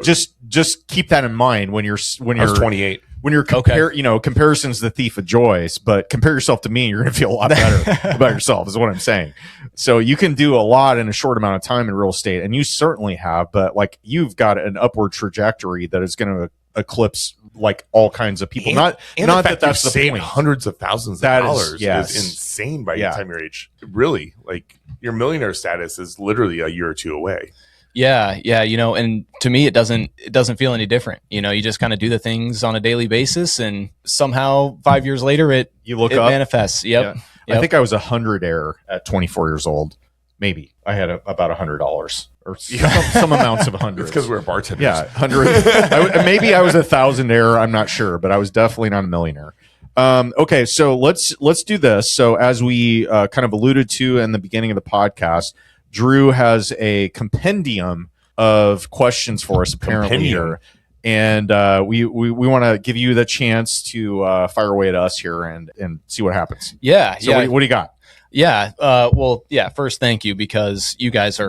just keep that in mind when you're I was 28. When you're comparison's the thief of joy, but compare yourself to me, you're going to feel a lot better about yourself is what I'm saying. So you can do a lot in a short amount of time in real estate, and you certainly have, but like you've got an upward trajectory that is going to eclipse like all kinds of people. Not that's the point. Hundreds of thousands of dollars is insane by the time your age. Really, like your millionaire status is literally a year or two away. Yeah. And to me, it doesn't feel any different. You just kind of do the things on a daily basis, and somehow 5 years later, it manifests. Yep. I think I was 100-air at 24 years old. Maybe I had about $100 or some amounts of hundreds. It's because we're bartenders. Yeah, 100. Maybe I was 1,000-air. I'm not sure, but I was definitely not a millionaire. Okay, so let's do this. So as we kind of alluded to in the beginning of the podcast, Drew has a compendium of questions for us apparently here. And we want to give you the chance to fire away at us here and see what happens. Yeah. So what do you got? Yeah. First, thank you, because you guys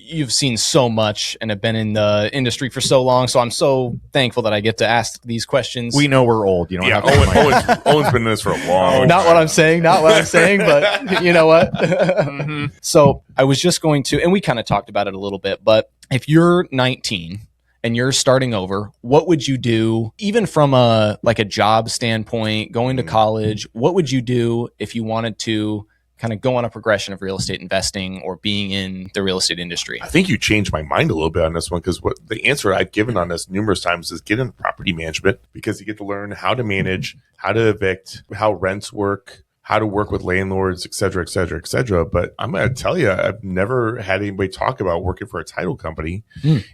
you've seen so much and have been in the industry for so long. So I'm so thankful that I get to ask these questions. We know we're old. You don't have to. Owen's been in this for a long time. Not what I'm saying, but you know what? Mm-hmm. So I was just going to, and we kind of talked about it a little bit, but if you're 19 and you're starting over, what would you do, even from a job standpoint, going to college? What would you do if you wanted to kind of go on a progression of real estate investing or being in the real estate industry? I think you changed my mind a little bit on this one, because what the answer I've given on this numerous times is get into property management, because you get to learn how to manage, how to evict, how rents work, how to work with landlords, et cetera, et cetera, et cetera. But I'm going to tell you, I've never had anybody talk about working for a title company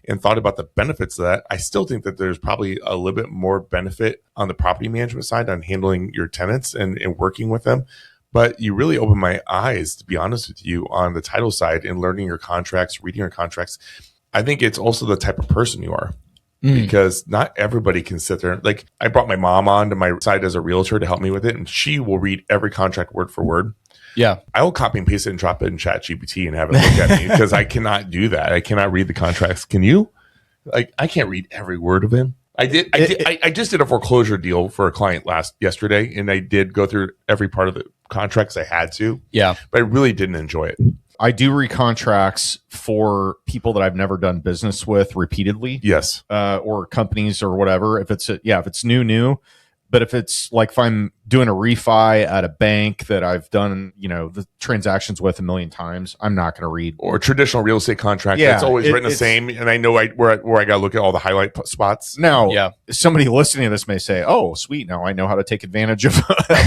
and thought about the benefits of that. I still think that there's probably a little bit more benefit on the property management side on handling your tenants and working with them. But you really opened my eyes, to be honest with you, on the title side and learning your contracts, reading your contracts. I think it's also the type of person you are, because not everybody can sit there. Like, I brought my mom on to my side as a realtor to help me with it, and she will read every contract word for word. Yeah. I will copy and paste it and drop it in ChatGPT and have it look at me, because I cannot do that. I cannot read the contracts. Can you? Like, I can't read every word of them. I just did a foreclosure deal for a client yesterday, and I did go through every part of the contracts I had to. Yeah. But I really didn't enjoy it. I do read contracts for people that I've never done business with repeatedly. Yes. Or companies or whatever. If it's new. But if I'm doing a refi at a bank that I've done, the transactions with a million times, I'm not going to read. Or a traditional real estate contract that's always written the same, and I know where I got to look at all the highlight spots. Now, somebody listening to this may say, "Oh, sweet! Now I know how to take advantage of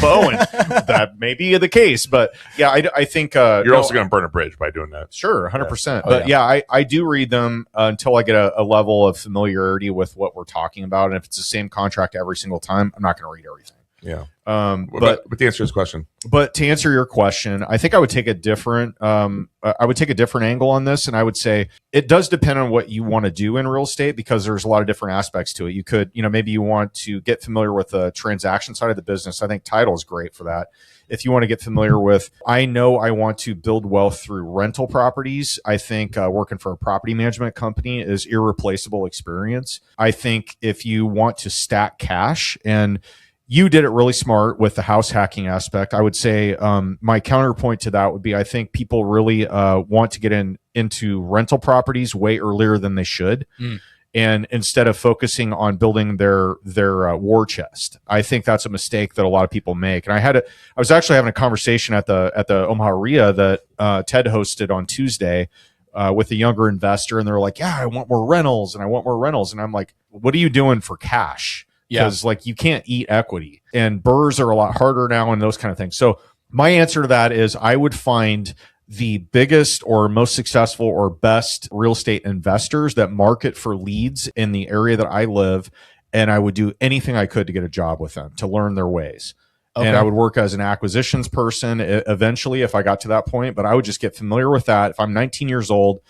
Owen." That may be the case, but I think you're also going to burn a bridge by doing that. Sure, 100%. But I do read them until I get a level of familiarity with what we're talking about, and if it's the same contract every single time, I'm not going to read everything. Yeah. But to answer his question. But to answer your question, I think I would take a different angle on this, and I would say it does depend on what you want to do in real estate, because there's a lot of different aspects to it. You could, maybe you want to get familiar with the transaction side of the business. I think title is great for that. If you want to get familiar with, I know I want to build wealth through rental properties. I think working for a property management company is irreplaceable experience. I think if you want to stack cash, and you did it really smart with the house hacking aspect, I would say my counterpoint to that would be, I think people really want to get into rental properties way earlier than they should. and instead of focusing on building their war chest. I think that's a mistake that a lot of people make. And I was actually having a conversation at the Omaha REIA that Ted hosted on Tuesday with a younger investor, and they're like, yeah, I want more rentals and I want more rentals. And I'm like, what are you doing for cash? Because like you can't eat equity, and burrs are a lot harder now and those kind of things. So my answer to that is I would find the biggest or most successful or best real estate investors that market for leads in the area that I live, and I would do anything I could to get a job with them, to learn their ways. Okay. And I would work as an acquisitions person eventually if I got to that point, but I would just get familiar with that. If I'm 19 years old,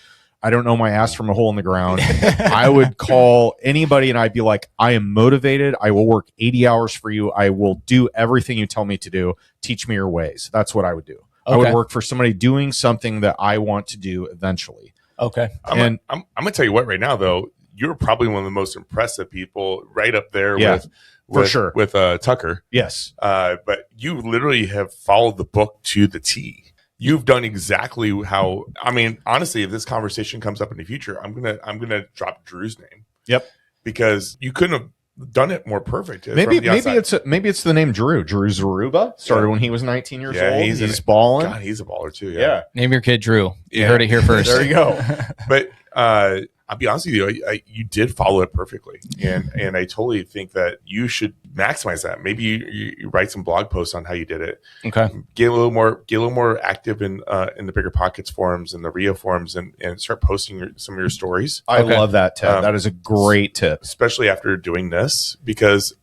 I don't know my ass from a hole in the ground. I would call anybody and I'd be like, I am motivated. I will work 80 hours for you. I will do everything you tell me to do. Teach me your ways. That's what I would do. Okay. I would work for somebody doing something that I want to do eventually. Okay. I'm going to tell you what right now, though, you're probably one of the most impressive people right up there with Tucker. Yes. But you literally have followed the book to the T. You've done exactly how, I mean, honestly, if this conversation comes up in the future, I'm going to drop Drew's name. Yep. Because you couldn't have done it more perfect. Maybe it's the name Drew. Drew Zaruba started when he was 19 years old. He's balling. God, he's a baller too. Yeah. Name your kid Drew. You heard it here first. There you go. But I'll be honest with you, you did follow it perfectly, and I totally think that you should maximize that. Maybe you write some blog posts on how you did it. Okay, get a little more active in the BiggerPockets forums and the REIA forums, and start posting some of your stories. I love that, Ted. That is a great tip, especially after doing this, because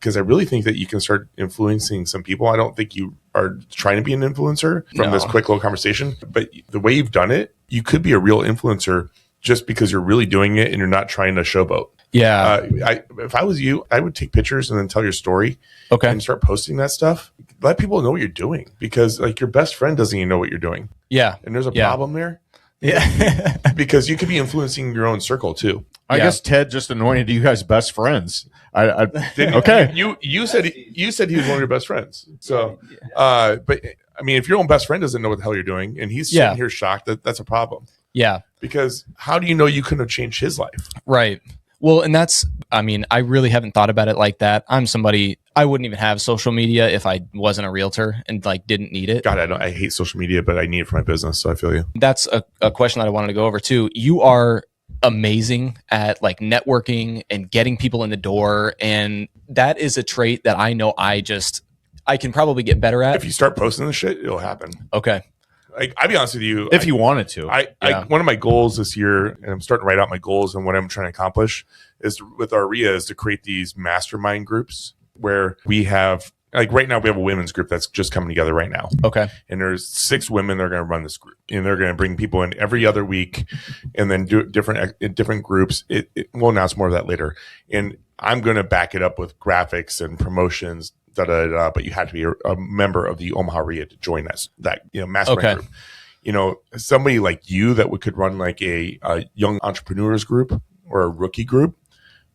I really think that you can start influencing some people. I don't think you are trying to be an influencer from this quick little conversation, but the way you've done it, you could be a real influencer just because you're really doing it and you're not trying to showboat. Yeah. If I was you, I would take pictures and then tell your story. Okay. And start posting that stuff. Let people know what you're doing, because like your best friend doesn't even know what you're doing. Yeah. And there's a problem there. Yeah. Because you could be influencing your own circle too. I guess Ted just anointed you guys best friends. Okay. You said he was one of your best friends. So, but I mean, if your own best friend doesn't know what the hell you're doing and he's sitting here shocked, that's a problem. Yeah. Because how do you know you couldn't have changed his life? Right. Well, and I really haven't thought about it like that. I'm somebody, I wouldn't even have social media if I wasn't a realtor and like didn't need it. God, I hate social media, but I need it for my business. So I feel you. That's a question that I wanted to go over too. You are amazing at like networking and getting people in the door. And that is a trait that I know I can probably get better at. If you start posting this shit, it'll happen. Okay. Like, I'll be honest with you. If you wanted to. One of my goals this year, and I'm starting to write out my goals and what I'm trying to accomplish with our REIA, is to create these mastermind groups where we have, like right now we have a women's group that's just coming together right now. Okay. And there's 6 women that are going to run this group, and they're going to bring people in every other week and then do different groups. We'll announce more of that later. And I'm going to back it up with graphics and promotions, but you have to be a member of the Omaha REIA to join us, that mastermind group. Somebody like you that could run like a young entrepreneurs group or a rookie group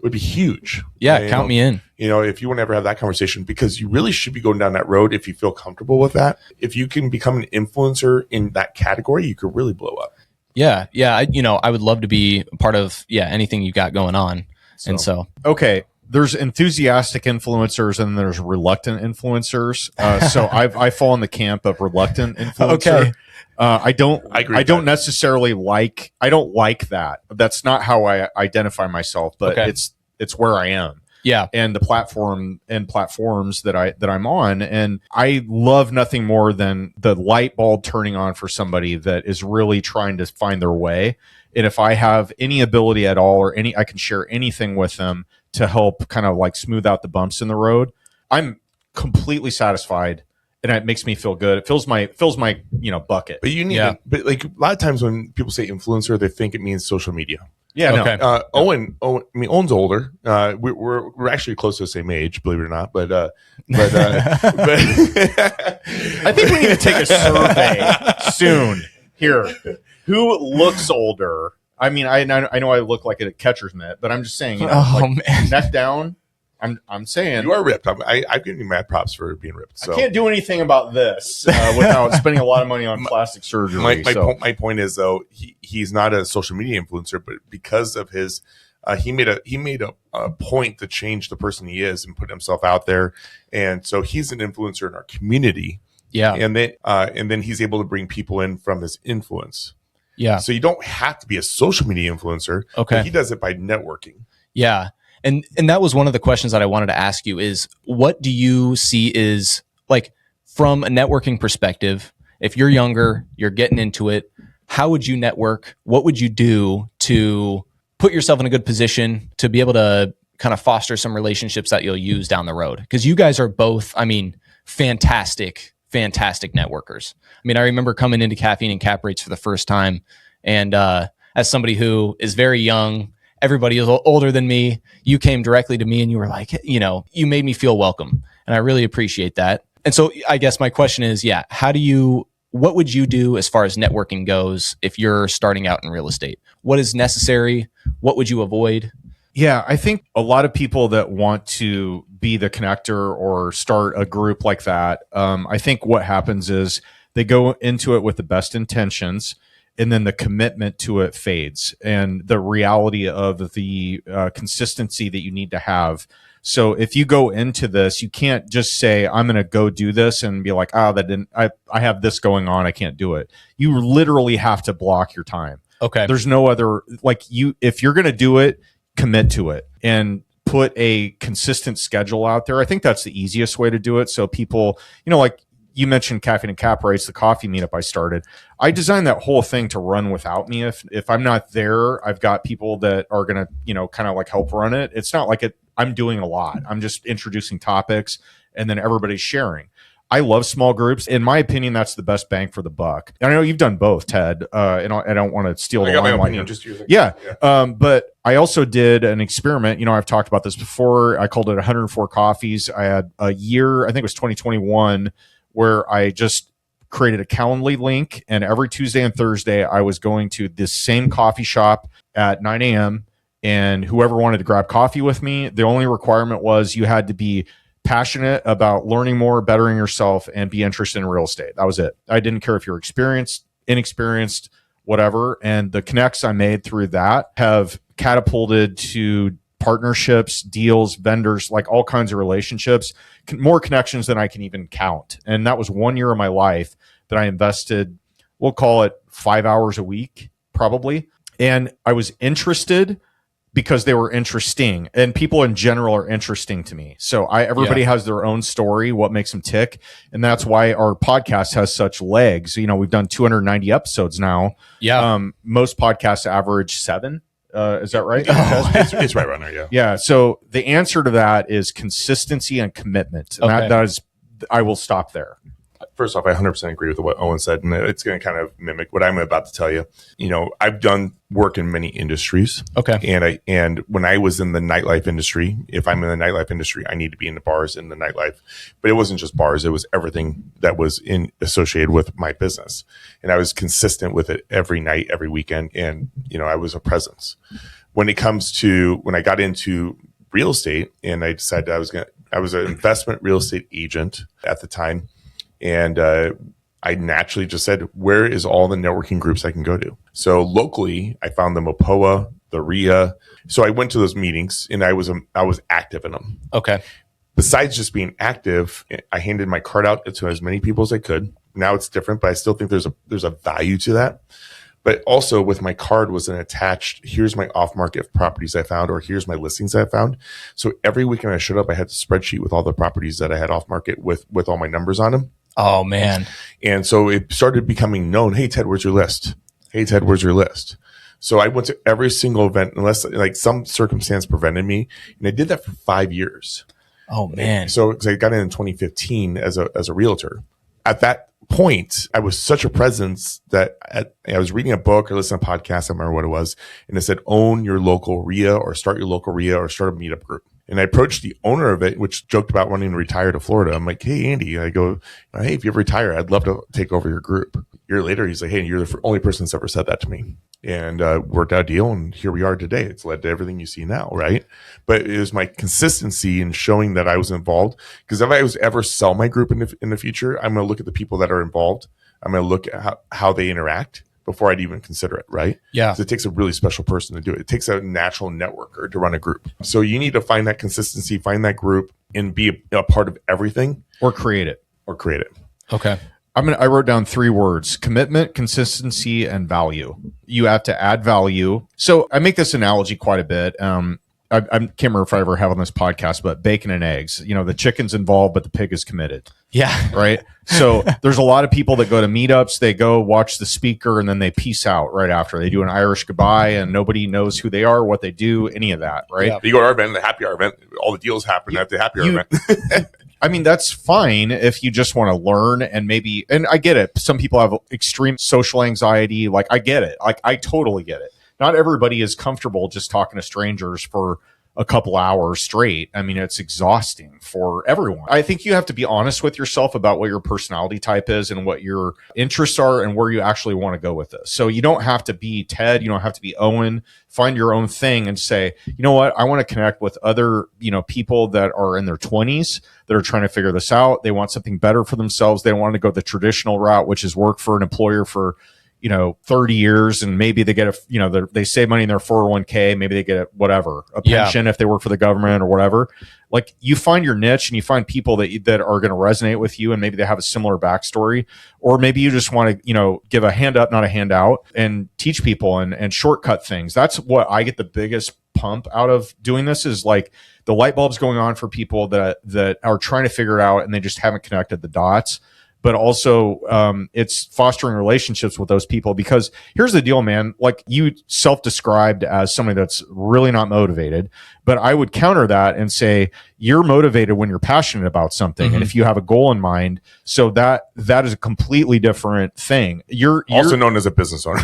would be huge. Yeah, count me in. If you want to ever have that conversation, because you really should be going down that road if you feel comfortable with that. If you can become an influencer in that category, you could really blow up. Yeah. I would love to be a part of anything you got going on. Okay. There's enthusiastic influencers and there's reluctant influencers. So I fall in the camp of reluctant influencer. Okay. I don't necessarily like that. That's not how I identify myself, but it's where I am. Yeah. And the platforms that I'm on. And I love nothing more than the light bulb turning on for somebody that is really trying to find their way. And if I have any ability at all I can share anything with them to help kind of like smooth out the bumps in the road, I'm completely satisfied. And it makes me feel good. It fills my bucket. But you need but like a lot of times when people say influencer, they think it means social media. Yeah, okay. No. Owen, Owen's older. We're actually close to the same age, believe it or not. But I think we need to take a survey soon. Here, who looks older? I mean, I know I look like a catcher's mitt, but I'm just saying, man. Neck down. I'm saying you are ripped. I've given you mad props for being ripped. So. I can't do anything about this without spending a lot of money on plastic surgery. My point is though, he's not a social media influencer, but because of his he made a point to change the person he is and put himself out there. And so he's an influencer in our community. Yeah. And then he's able to bring people in from his influence. Yeah. So you don't have to be a social media influencer. Okay. But he does it by networking. Yeah. And that was one of the questions that I wanted to ask you is, what do you see is, like, from a networking perspective, if you're younger, you're getting into it, how would you network? What would you do to put yourself in a good position to be able to kind of foster some relationships that you'll use down the road? Because you guys are both, I mean, fantastic networkers. I mean, I remember coming into Caffeine and Cap Rates for the first time. And as somebody who is very young, everybody is older than me, you came directly to me and you were like, you made me feel welcome. And I really appreciate that. And so I guess my question is, what would you do as far as networking goes if you're starting out in real estate? What is necessary? What would you avoid? Yeah, I think a lot of people that want to be the connector or start a group like that, I think what happens is they go into it with the best intentions, and then the commitment to it fades, and the reality of the consistency that you need to have. So if you go into this, you can't just say, I'm going to go do this and be like, I have this going on, I can't do it. You literally have to block your time. Okay. There's no other, if you're going to do it, commit to it and put a consistent schedule out there. I think that's the easiest way to do it. So people, like you mentioned Caffeine and Cap Rates, the coffee meetup I started. I designed that whole thing to run without me. If I'm not there, I've got people that are going to, kind of like help run it. It's not like I'm doing a lot. I'm just introducing topics and then everybody's sharing. I love small groups. In my opinion, that's the best bang for the buck. And I know you've done both, Ted, and I don't want to steal the limelight. Yeah. But I also did an experiment. I've talked about this before. I called it 104 Coffees. I had a year, I think it was 2021, where I just created a Calendly link. And every Tuesday and Thursday, I was going to this same coffee shop at 9 a.m. And whoever wanted to grab coffee with me, the only requirement was you had to be passionate about learning more, bettering yourself, and be interested in real estate. That was it. I didn't care if you're experienced, inexperienced, whatever. And the connects I made through that have catapulted to partnerships, deals, vendors, like all kinds of relationships, more connections than I can even count. And that was 1 year of my life that I invested, we'll call it 5 hours a week, probably. And I was interested because they were interesting, and people in general are interesting to me. So everybody has their own story, what makes them tick. And that's why our podcast has such legs. We've done 290 episodes now. Yeah. Most podcasts average 7. Is that right? It's right around there. Yeah. Yeah. So the answer to that is consistency and commitment. And that is, I will stop there. First off, I 100% agree with what Owen said, and it's going to kind of mimic what I'm about to tell you. I've done work in many industries. Okay. And when I was in the nightlife industry, if I'm in the nightlife industry, I need to be in the bars in the nightlife. But it wasn't just bars; it was everything that was associated with my business, and I was consistent with it every night, every weekend, and I was a presence. When it comes to when I got into real estate, and I decided I was an investment real estate agent at the time. And I naturally just said, where is all the networking groups I can go to? So locally, I found the MOPOA, the REIA. So I went to those meetings, and I was active in them. Okay. Besides just being active, I handed my card out to as many people as I could. Now it's different, but I still think there's a value to that. But also with my card was an attached, here's my off-market properties I found, or here's my listings I found. So every weekend I showed up, I had a spreadsheet with all the properties that I had off-market with all my numbers on them. Oh, man. And so it started becoming known. Hey, Ted, where's your list? Hey, Ted, where's your list? So I went to every single event, unless like some circumstance prevented me. And I did that for 5 years. Oh, man. So I got in 2015 as a realtor. At that point, I was such a presence that I was reading a book or listening to a podcast, I don't remember what it was, and it said, own your local REIA or start your local REIA or start a meetup group. And I approached the owner of it, which joked about wanting to retire to Florida. I'm like, hey, Andy, I go, hey, if you ever retire, I'd love to take over your group. A year later, he's like, hey, you're the only person that's ever said that to me. And worked out a deal, and here we are today. It's led to everything you see now, right? But it was my consistency in showing that I was involved. Because if I was ever sell my group in the future, I'm going to look at the people that are involved. I'm going to look at how they interact. before I'd even consider it, right? Yeah. So it takes a really special person to do it. It takes a natural networker to run a group. So you need to find that consistency, find that group, and be a part of everything. Or create it. Okay. I wrote down 3 words: commitment, consistency, and value. You have to add value. So I make this analogy quite a bit. I can't remember if I ever have on this podcast, but bacon and eggs. You know, the chicken's involved, but the pig is committed. Yeah. Right. So there's a lot of people that go to meetups, they go watch the speaker, and then they peace out right after. They do an Irish goodbye, and nobody knows who they are, what they do, any of that. Right. Yeah. You go to our event, the happy hour event, all the deals happen at the happy hour event. I mean, that's fine if you just want to learn and maybe, and I get it. Some people have extreme social anxiety. Like, I get it. Like, I totally get it. Not everybody is comfortable just talking to strangers for a couple hours straight. I mean, it's exhausting for everyone. I think you have to be honest with yourself about what your personality type is and what your interests are and where you actually want to go with this. So you don't have to be Ted. You don't have to be Owen. Find your own thing and say, you know what? I want to connect with other, people that are in their 20s that are trying to figure this out. They want something better for themselves. They don't want to go the traditional route, which is work for an employer for 30 years, and maybe they get they save money in their 401k. Maybe they get a pension if they work for the government or whatever. Like, you find your niche and you find people that are going to resonate with you, and maybe they have a similar backstory, or maybe you just want to, give a hand up, not a handout, and teach people and shortcut things. That's what I get the biggest pump out of doing this, is like the light bulbs going on for people that are trying to figure it out and they just haven't connected the dots. But also it's fostering relationships with those people, because here's the deal, man. Like, you self-described as somebody that's really not motivated, but I would counter that and say you're motivated when you're passionate about something. Mm-hmm. And if you have a goal in mind, so that is a completely different thing. You're also known as a business owner.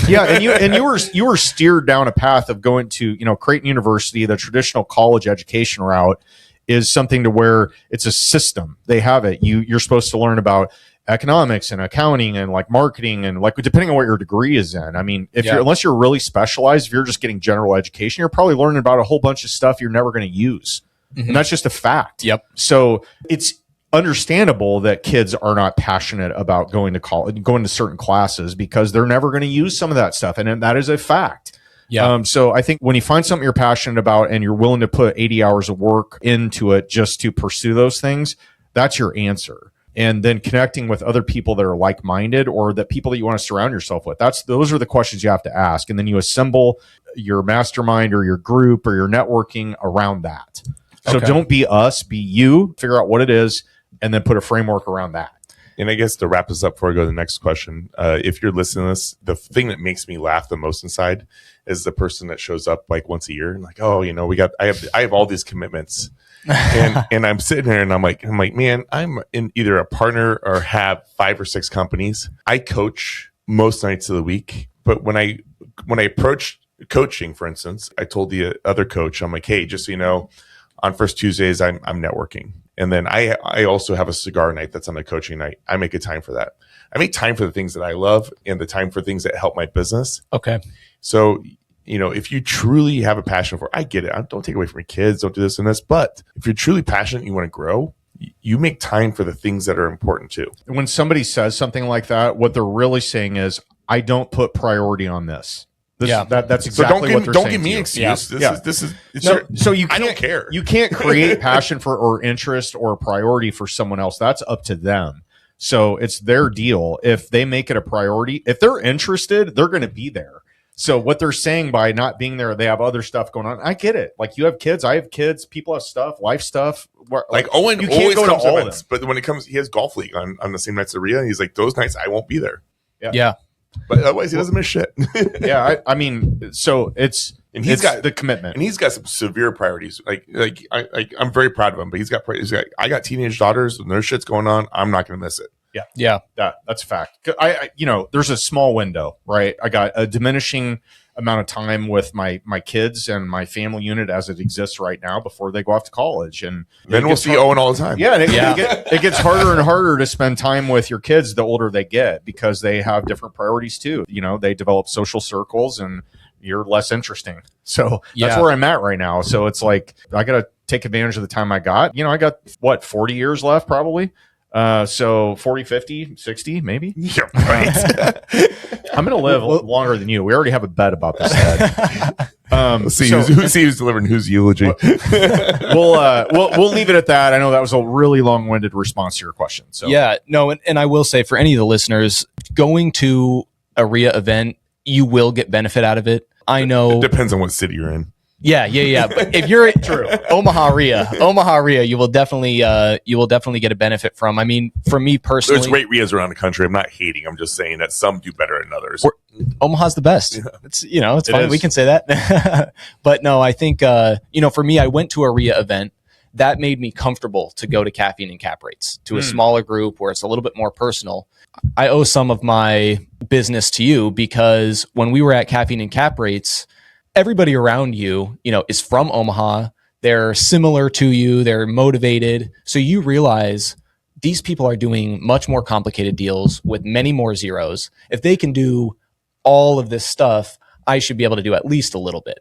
Yeah. And you were steered down a path of going to, Creighton University, the traditional college education route, is something to where it's a system. They have it. You're supposed to learn about economics and accounting and like marketing and like, depending on what your degree is in. I mean, unless you're really specialized, if you're just getting general education, you're probably learning about a whole bunch of stuff you're never going to use. Mm-hmm. And that's just a fact. Yep. So it's understandable that kids are not passionate about going to college, going to certain classes, because they're never going to use some of that stuff. And that is a fact. Yeah. So I think when you find something you're passionate about and you're willing to put 80 hours of work into it just to pursue those things, that's your answer. And then connecting with other people that are like-minded, or that people that you want to surround yourself with. Those are the questions you have to ask. And then you assemble your mastermind or your group or your networking around that. So Don't be us, be you, figure out what it is, and then put a framework around that. And I guess to wrap this up before I go to the next question, if you're listening to this, the thing that makes me laugh the most inside is the person that shows up like once a year and like, oh, I have all these commitments, and I'm sitting here and I'm like, man, I'm in either a partner or have 5 or 6 companies. I coach most nights of the week, but when I approach coaching, for instance, I told the other coach, I'm like, hey, just so you know, on first Tuesdays I'm networking. And then I also have a cigar night that's on a coaching night. I make a time for that. I make time for the things that I love and the time for things that help my business. Okay. So, if you truly have a passion for it, I get it. Don't take away from your kids. Don't do this and this. But if you're truly passionate and you want to grow, you make time for the things that are important too. When somebody says something like that, what they're really saying is, I don't put priority on this. That's exactly what they're saying. Don't give me an excuse. I don't care. You can't create passion for or interest or priority for someone else. That's up to them. So it's their deal. If they make it a priority, if they're interested, they're going to be there. So what they're saying by not being there, they have other stuff going on. I get it. Like, you have kids, I have kids, people have stuff, life stuff. Like Owen, you can't go to all events, but when it comes, he has golf league on the same nights as REIA. He's like, those nights I won't be there. Yeah. But otherwise, he doesn't miss shit. Yeah, I mean, so it's got the commitment, and he's got some severe priorities. I'm very proud of him, but I got teenage daughters, and their shit's going on. I'm not going to miss it. Yeah, that's a fact. There's a small window, right? I got a diminishing amount of time with my kids and my family unit as it exists right now before they go off to college, and then we'll see Owen all the time. Yeah, it gets harder and harder to spend time with your kids the older they get, because they have different priorities too. They develop social circles, and you're less interesting. So that's where I'm at right now. So it's like, I got to take advantage of the time I got. I got 40 years left probably. So 40, 50, 60, maybe. Yeah, right. I'm going to live longer than you. We already have a bet about this. Let's see who's delivering whose eulogy. We'll leave it at that. I know that was a really long-winded response to your question. So yeah, no, and I will say for any of the listeners, going to a REIA event, you will get benefit out of it. I know it depends on what city you're in. Yeah. But if you're Omaha REIA, you will definitely get a benefit from. I mean, for me personally, there's great REIAs around the country. I'm not hating. I'm just saying that some do better than others. Omaha's the best. Yeah. It's fine. We can say that. But no, I think for me, I went to a REIA event that made me comfortable to go to Caffeine and Cap Rates, to a smaller group where it's a little bit more personal. I owe some of my business to you because when we were at Caffeine and Cap Rates, everybody around you, is from Omaha. They're similar to you. They're motivated. So you realize these people are doing much more complicated deals with many more zeros. If they can do all of this stuff, I should be able to do at least a little bit.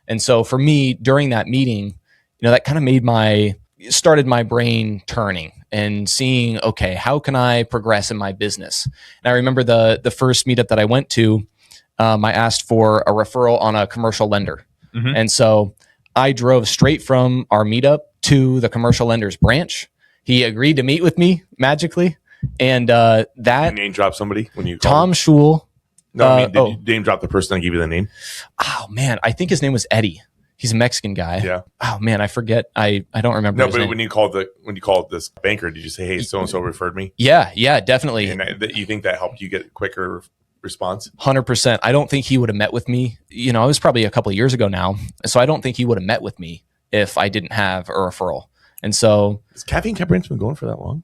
And so for me, during that meeting, that kind of started my brain turning and seeing, okay, how can I progress in my business? And I remember the first meetup that I went to, I asked for a referral on a commercial lender. Mm-hmm. And so I drove straight from our meetup to the commercial lender's branch. He agreed to meet with me magically. And that you name drop somebody when you Tom Schul. No, did you name drop the person that gave you the name? Oh man, I think his name was Eddie. He's a Mexican guy. Yeah. Oh man, I forget. I don't remember. No, his but name. when you called this banker, did you say, "Hey, so and so referred me"? Yeah, definitely. And you think that helped you get a quicker response? 100%. I don't think he would have met with me. It was probably a couple of years ago now, so I don't think he would have met with me if I didn't have a referral. And so, has Caffeine Cap Rates been going for that long?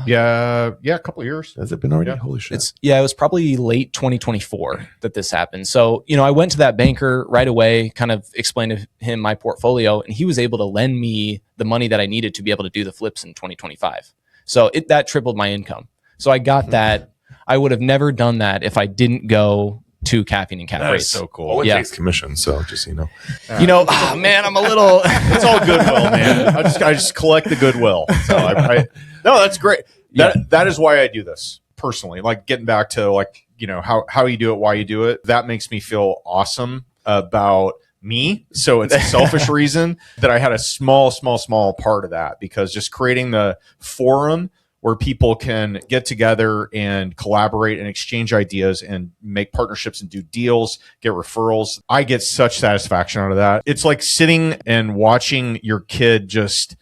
Yeah, a couple of years. Has it been already? Yeah. Holy shit! It was probably late 2024 that this happened. So, I went to that banker right away, kind of explained to him my portfolio, and he was able to lend me the money that I needed to be able to do the flips in 2025. So that tripled my income. So I got that. I would have never done that if I didn't go to Caffeine and Cap Rates. That's so cool. Well, it takes commission, so just so you know. Man, I'm a little. It's all goodwill, man. I just collect the goodwill. So no, that's great. That is why I do this personally. Like getting back to how you do it, why you do it. That makes me feel awesome about me. So it's a selfish reason that I had a small part of that, because just creating the forum where people can get together and collaborate and exchange ideas and make partnerships and do deals, get referrals. I get such satisfaction out of that. It's like sitting and watching your kid just,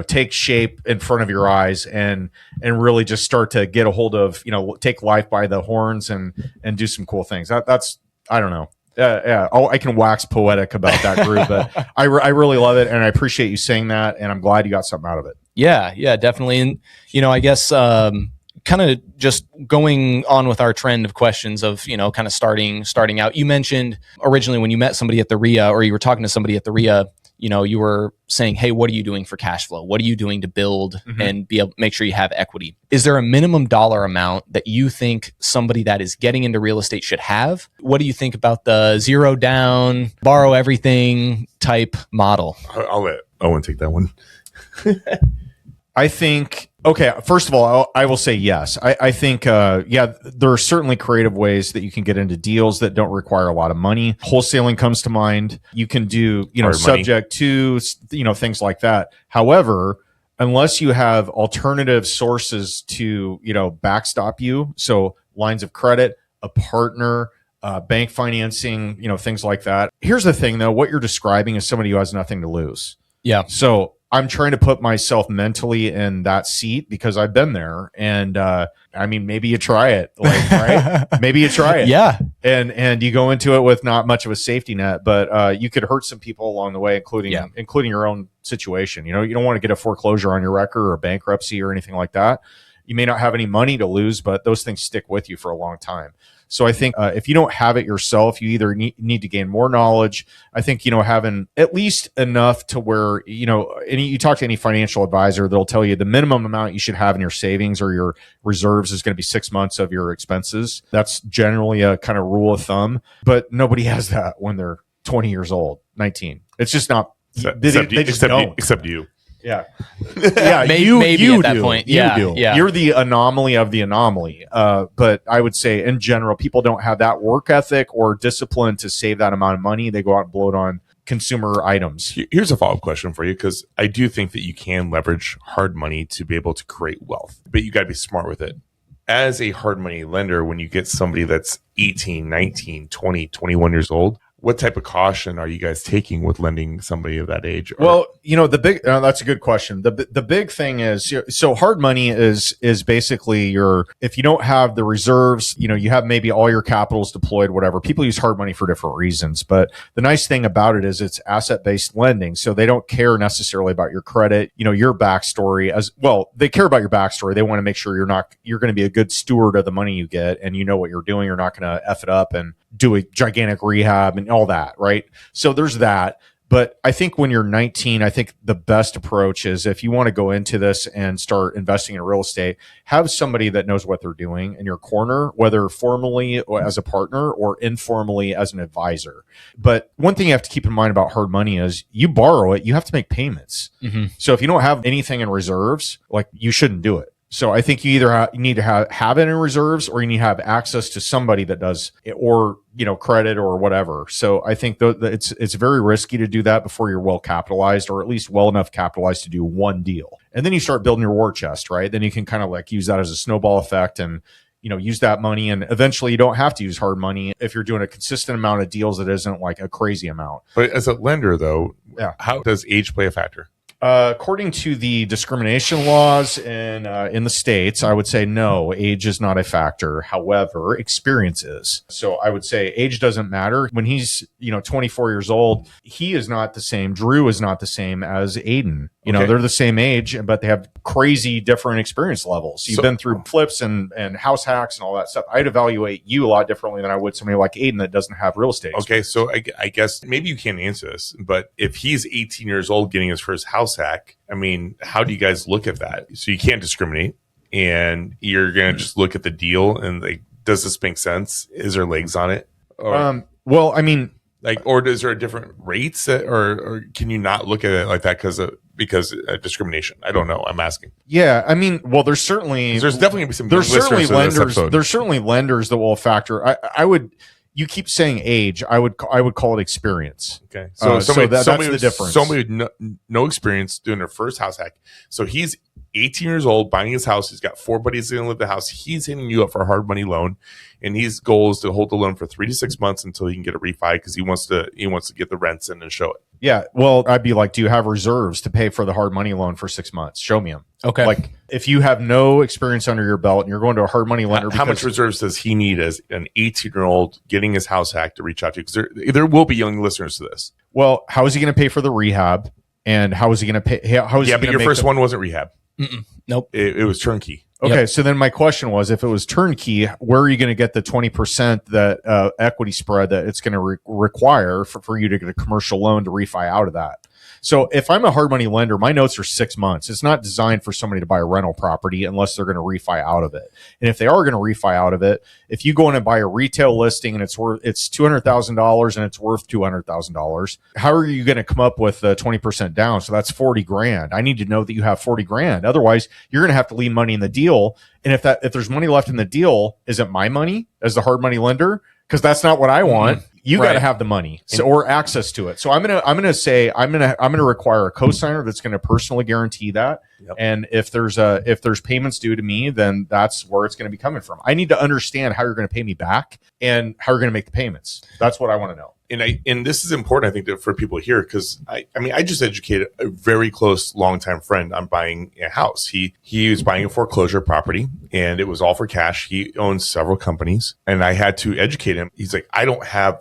take shape in front of your eyes and really just start to get a hold of, take life by the horns and do some cool things. That's, I don't know. I can wax poetic about that group, but I really love it. And I appreciate you saying that. And I'm glad you got something out of it. Yeah, definitely. And, I guess kind of just going on with our trend of questions of, kind of starting out. You mentioned originally when you met somebody at the REIA, or you were talking to somebody at the REIA, you were saying, hey, what are you doing for cash flow? What are you doing to build and be able to make sure you have equity? Is there a minimum dollar amount that you think somebody that is getting into real estate should have? What do you think about the zero down, borrow everything type model? I'll let Owen take that one. I think, okay, first of all, I will say yes. I think, there are certainly creative ways that you can get into deals that don't require a lot of money. Wholesaling comes to mind. You can do, subject to, things like that. However, unless you have alternative sources to, backstop you, so lines of credit, a partner, bank financing, things like that. Here's the thing, though. What you're describing is somebody who has nothing to lose. Yeah. So I'm trying to put myself mentally in that seat because I've been there. And maybe you try it, right? Maybe you try it. Yeah. And you go into it with not much of a safety net, but you could hurt some people along the way, including your own situation. You don't want to get a foreclosure on your record or a bankruptcy or anything like that. You may not have any money to lose, but those things stick with you for a long time. So I think if you don't have it yourself, you either need to gain more knowledge. I think, having at least enough to where, you talk to any financial advisor, they'll tell you the minimum amount you should have in your savings or your reserves is going to be 6 months of your expenses. That's generally a kind of rule of thumb, but nobody has that when they're 20 years old, 19. It's just not. Except you. Yeah. Yeah. Maybe you at that do. point. You Yeah, do. yeah. You're the anomaly of the anomaly. But I would say in general, people don't have that work ethic or discipline to save that amount of money. They go out and blow it on consumer items. Here's a follow-up question for you, because I do think that you can leverage hard money to be able to create wealth, but you got to be smart with it. As a hard money lender, when you get somebody that's 18, 19, 20, 21 years old, what type of caution are you guys taking with lending somebody of that age? Well, the big that's a good question. The big thing is, so hard money is basically if you don't have the reserves, you have maybe all your capitals deployed, whatever. People use hard money for different reasons, but the nice thing about it is it's asset-based lending, so they don't care necessarily about your credit, your backstory as well. They care about your backstory. They want to make sure you're going to be a good steward of the money you get, and you know what you're doing. You're not going to F it up and do a gigantic rehab and all that, right? So there's that. But I think when you're 19, I think the best approach is, if you want to go into this and start investing in real estate, have somebody that knows what they're doing in your corner, whether formally or as a partner or informally as an advisor. But one thing you have to keep in mind about hard money is you borrow it, you have to make payments. Mm-hmm. So if you don't have anything in reserves, you shouldn't do it. So I think you either need to have it in reserves, or you need to have access to somebody that does it, or credit or whatever. So I think it's very risky to do that before you're well capitalized, or at least well enough capitalized to do one deal. And then you start building your war chest, right? Then you can kind of use that as a snowball effect and use that money, and eventually you don't have to use hard money if you're doing a consistent amount of deals that isn't a crazy amount. But as a lender, though, how does age play a factor? According to the discrimination laws in the States, I would say no, age is not a factor. However, experience is. So I would say age doesn't matter. When he's 24 years old, he is not the same. Drew is not the same as Aiden. They're the same age, but they have crazy different experience levels. You've been through flips and house hacks and all that stuff. I'd evaluate you a lot differently than I would somebody like Aiden that doesn't have real estate experience. Okay, so I guess maybe you can't answer this, but if he's 18 years old getting his first house hack, how do you guys look at that? So you can't discriminate, and you're going to just look at the deal and does this make sense? Is there legs on it? Or, or is there a different rates or can you not look at it like that because of discrimination? I don't know. I'm asking. Yeah, there's certainly there's definitely gonna be some lenders. There's certainly lenders that will factor. I would. You keep saying age. I would call it experience. Okay, so that's the difference. Somebody with no experience doing their first house hack. So he's 18 years old, buying his house. He's got 4 buddies that live in the house. He's hitting you up for a hard money loan, and his goal is to hold the loan for 3 to 6 months until he can get a refi, because he wants to get the rents in and show it. Yeah, well, I'd be like, do you have reserves to pay for the hard money loan for 6 months? Show me them. Okay. If you have no experience under your belt and you're going to a hard money lender, how much reserves does he need as an 18-year-old getting his house hacked to reach out to? Because there will be young listeners to this. Well, how is he going to pay for the rehab? And how is he going to pay? But your first one wasn't rehab. Nope. It was turnkey. Okay, Yep. So then my question was, if it was turnkey, where are you going to get the 20% that equity spread that it's going to require for you to get a commercial loan to refi out of that? So if I'm a hard money lender, my notes are 6 months. It's not designed for somebody to buy a rental property unless they're going to refi out of it. And if they are going to refi out of it, if you go in and buy a retail listing and it's $200,000 and it's worth $200,000, how are you going to come up with 20% down? So that's $40,000. I need to know that you have $40,000. Otherwise, you're going to have to leave money in the deal. And if there's money left in the deal, is it my money as the hard money lender? Because that's not what I want. Mm-hmm. You got to have the money or access to it. So I'm gonna require a cosigner that's going to personally guarantee that. Yep. And if there's payments due to me, then that's where it's going to be coming from. I need to understand how you're going to pay me back and how you're going to make the payments. That's what I want to know. And this is important, I think, for people here, because I just educated a very close longtime friend on buying a house. He was buying a foreclosure property, and it was all for cash. He owns several companies, and I had to educate him. He's like, I don't have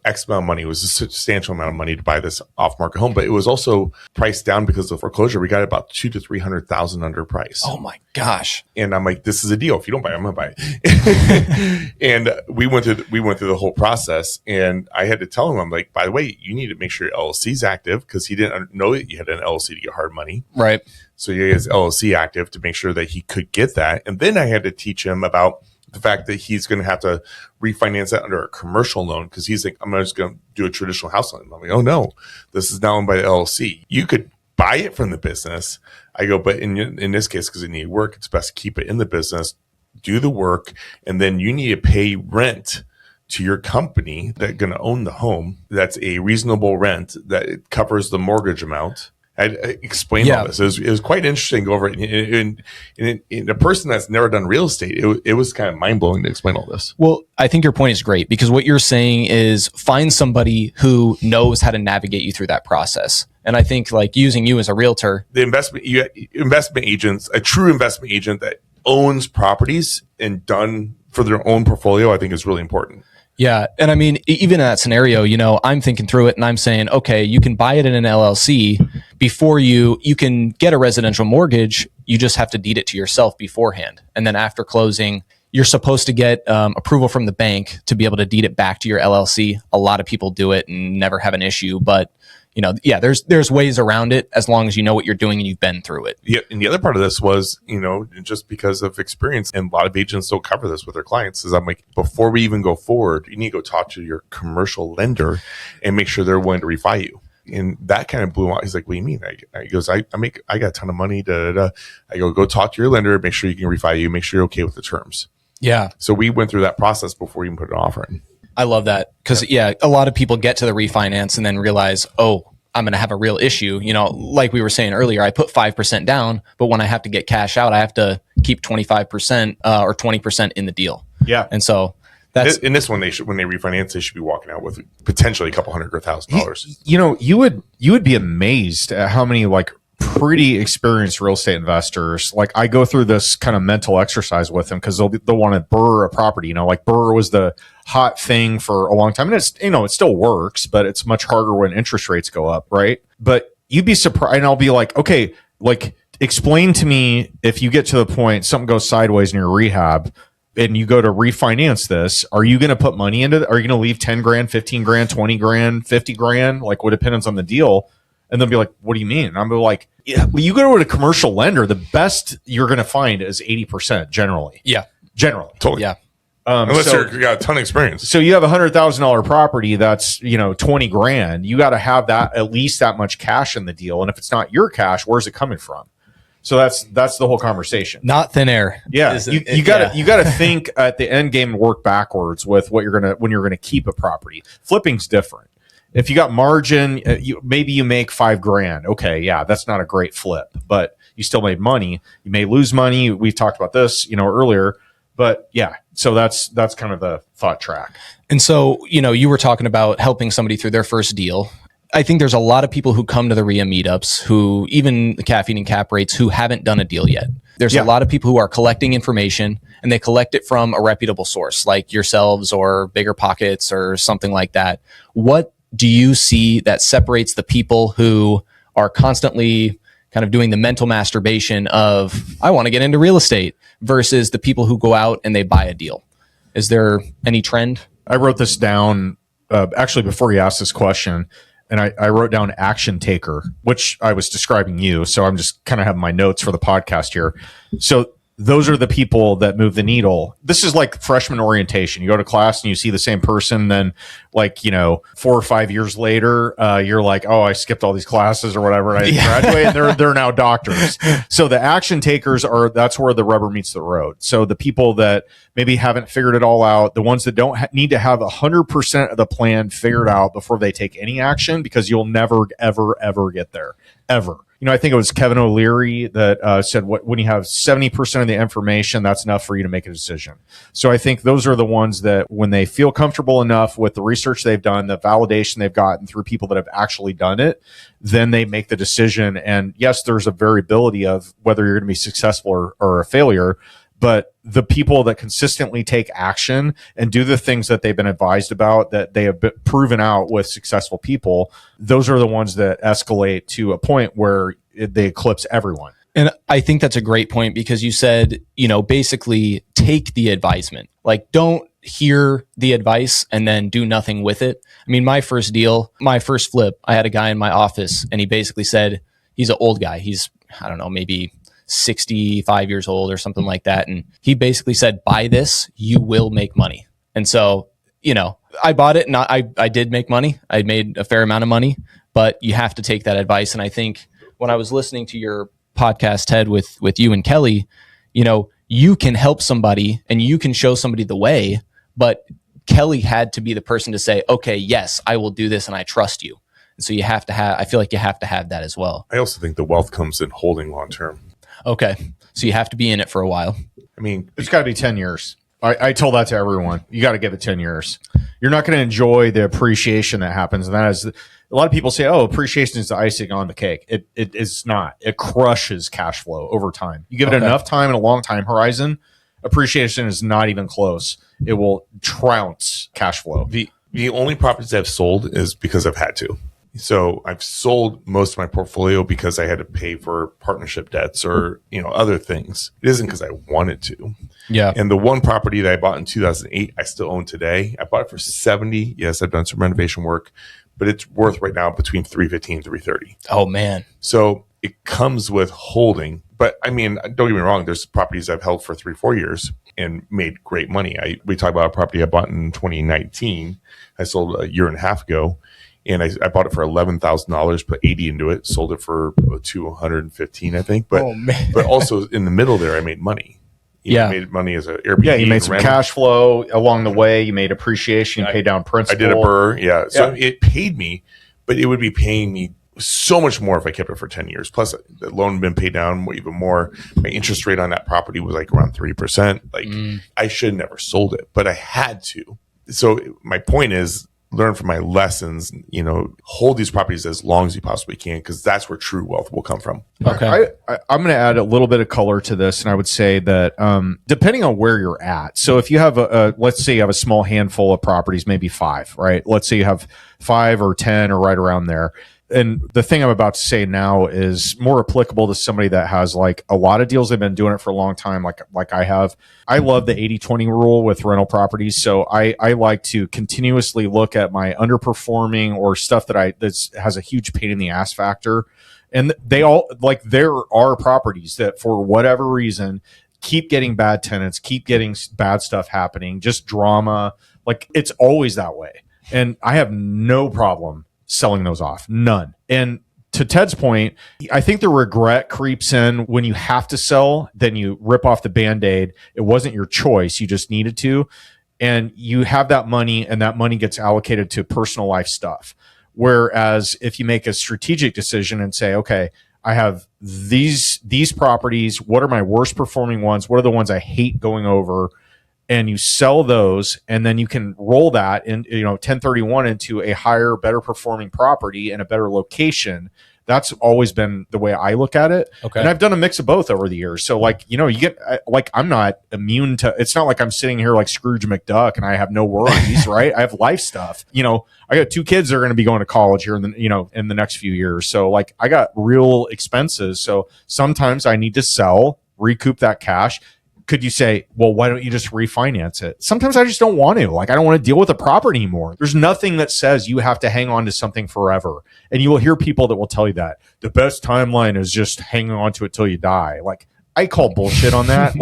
X amount of money. It was a substantial amount of money to buy this off-market home, but it was also priced down because of foreclosure. We got about $200,000 to $300,000 under price. Oh my gosh! And I'm like, this is a deal. If you don't buy it, I'm gonna buy it. And we went through the whole process, and I had to tell him, I'm like, by the way, you need to make sure your LLC is active, because he didn't know that you had an LLC to get hard money. Right. So he has LLC active to make sure that he could get that, and then I had to teach him about the fact that he's going to have to refinance that under a commercial loan, because he's like, I'm just going to do a traditional house loan. I'm like, oh no, this is now owned by the LLC. You could buy it from the business. I go, but in this case, because it need work, it's best to keep it in the business, do the work, and then you need to pay rent to your company that's going to own the home. That's a reasonable rent that it covers the mortgage amount. I explained all this. It was quite interesting to go over it. And a person that's never done real estate, it was kind of mind blowing to explain all this. Well, I think your point is great, because what you're saying is find somebody who knows how to navigate you through that process. And I think, like, using you as a realtor, the investment agents, a true investment agent that owns properties and done for their own portfolio, I think is really important. Yeah. And I mean, even in that scenario, I'm thinking through it and I'm saying, okay, you can buy it in an LLC before you can get a residential mortgage. You just have to deed it to yourself beforehand. And then after closing, you're supposed to get approval from the bank to be able to deed it back to your LLC. A lot of people do it and never have an issue, but there's ways around it as long as you know what you're doing and you've been through it. Yeah, and the other part of this was, just because of experience, and a lot of agents don't cover this with their clients, is I'm like, before we even go forward, you need to go talk to your commercial lender and make sure they're willing to refi you. And that kind of blew him out. He's like, what do you mean? He goes, I got a ton of money. I go talk to your lender, make sure you can refi you, make sure you're okay with the terms. Yeah. So we went through that process before we even put an offer in. I love that, because a lot of people get to the refinance and then realize, oh, I'm going to have a real issue. Like we were saying earlier, I put 5% down, but when I have to get cash out, I have to keep 25% or 20% in the deal. Yeah. And so that's in this one, when they refinance, they should be walking out with potentially a couple $100,000. You would be amazed at how many pretty experienced real estate investors. Like, I go through this kind of mental exercise with them because they'll want to BRRRR a property. BRRRR was the hot thing for a long time, and it's it still works, but it's much harder when interest rates go up, right? But you'd be surprised, and I'll be like, okay, explain to me, if you get to the point something goes sideways in your rehab and you go to refinance this, are you going to put money into it? Are you going to leave 10 grand, 15 grand, 20 grand, 50 grand? What depends on the deal. And they'll be like, what do you mean? And I'm like, yeah, well, you go to a commercial lender, the best you're going to find is 80% generally. Yeah. Generally. Totally. Yeah. Unless you got a ton of experience. So you have $100,000 property that's 20 grand. You got to have that, at least that much cash in the deal. And if it's not your cash, where's it coming from? So that's the whole conversation. Not thin air. Yeah. You got to think at the end game and work backwards with when you're gonna keep a property. Flipping's different. If you got margin, maybe you make $5,000. Okay, yeah, that's not a great flip, but you still made money. You may lose money. We've talked about this, earlier, but yeah. So that's kind of the thought track. And so, you were talking about helping somebody through their first deal. I think there's a lot of people who come to the REIA meetups, who even the caffeine and cap rates, who haven't done a deal yet. There's a lot of people who are collecting information, and they collect it from a reputable source like yourselves or BiggerPockets or something like that. What do you see that separates the people who are constantly kind of doing the mental masturbation of, I want to get into real estate, versus the people who go out and they buy a deal? Is there any trend? I wrote this down actually before you asked this question, and I wrote down action taker, which I was describing you. So I'm just kind of having my notes for the podcast here. So those are the people that move the needle. This is like freshman orientation. You go to class and you see the same person. Then 4 or 5 years later, you're like, oh, I skipped all these classes or whatever. And I graduated and they're now doctors. So the action takers that's where the rubber meets the road. So the people that maybe haven't figured it all out, the ones that don't need to have 100% of the plan figured out before they take any action, because you'll never, ever, ever get there, ever. I think it was Kevin O'Leary that said, when you have 70% of the information, that's enough for you to make a decision. So I think those are the ones that, when they feel comfortable enough with the research they've done, the validation they've gotten through people that have actually done it, then they make the decision. And yes, there's a variability of whether you're going to be successful or a failure. But the people that consistently take action and do the things that they've been advised about, that they have been proven out with successful people, those are the ones that escalate to a point where they eclipse everyone. And I think that's a great point, because you said, basically take the advisement. Don't hear the advice and then do nothing with it. I mean, my first deal, my first flip, I had a guy in my office and he basically said, he's an old guy. He's, I don't know, maybe 65 years old or something like that. And he basically said, buy this, you will make money. And so, I bought it and I did make money. I made a fair amount of money, but you have to take that advice. And I think when I was listening to your podcast, Ted, with you and Kelly, you can help somebody and you can show somebody the way, but Kelly had to be the person to say, okay, yes, I will do this and I trust you. And so I feel like you have to have that as well. I also think the wealth comes in holding long term. Okay. So you have to be in it for a while. I mean, it's got to be 10 years. I told that to everyone. You got to give it 10 years. You're not going to enjoy the appreciation that happens. And that is, a lot of people say, oh, appreciation is the icing on the cake. It is not. It crushes cash flow over time. You give it enough time and a long time horizon, appreciation is not even close. It will trounce cash flow. The only properties I've sold is because I've had to. So I've sold most of my portfolio because I had to pay for partnership debts or, other things. It isn't because I wanted to. Yeah. And the one property that I bought in 2008, I still own today. I bought it for $70. Yes, I've done some renovation work, but it's worth right now between $315 and $330. Oh man. So it comes with holding. But I mean, don't get me wrong. There's properties I've held for 3-4 years and made great money. We talk about a property I bought in 2019. I sold a year and a half ago. And I bought it for $11,000, put 80 into it, sold it for $215, I think. But but also in the middle there, I made money. I made money as an Airbnb. Yeah, you made some cash flow along the way. You made appreciation. You paid down principal. I did a BRRRR. Yeah, so it paid me, but it would be paying me so much more if I kept it for 10 years. Plus, the loan had been paid down even more. My interest rate on that property was like around 3%. I should have never sold it, but I had to. So my point is, learn from my lessons, hold these properties as long as you possibly can, because that's where true wealth will come from. Okay. I'm going to add a little bit of color to this. And I would say that depending on where you're at, so if you have let's say you have a small handful of properties, maybe 5, right? Let's say you have 5 or 10 or right around there. And the thing I'm about to say now is more applicable to somebody that has like a lot of deals. They've been doing it for a long time, like I have. I love the 80-20 rule with rental properties. So I like to continuously look at my underperforming or stuff that has a huge pain in the ass factor. And they all, like, there are properties that for whatever reason keep getting bad tenants, keep getting bad stuff happening, just drama. Like, it's always that way. And I have no problem selling those off. None. And to Ted's point, I think the regret creeps in when you have to sell, then you rip off the Band-Aid. It wasn't your choice. You just needed to. And you have that money, and that money gets allocated to personal life stuff. Whereas if you make a strategic decision and say, okay, I have these properties, what are my worst performing ones? What are the ones I hate going over? And you sell those, and then you can roll that in, 1031 into a higher, better performing property in a better location. That's always been the way I look at it. Okay. And I've done a mix of both over the years. So you get, I'm not immune to, it's not like I'm sitting here like Scrooge McDuck and I have no worries, right? I have life stuff. I got 2 kids that are going to be going to college here in the next few years. So I got real expenses. So sometimes I need to sell, recoup that cash. Could you say, well, why don't you just refinance it? Sometimes I just don't want to. I don't want to deal with the property anymore. There's nothing that says you have to hang on to something forever. And you will hear people that will tell you that the best timeline is just hanging on to it till you die. I call bullshit on that.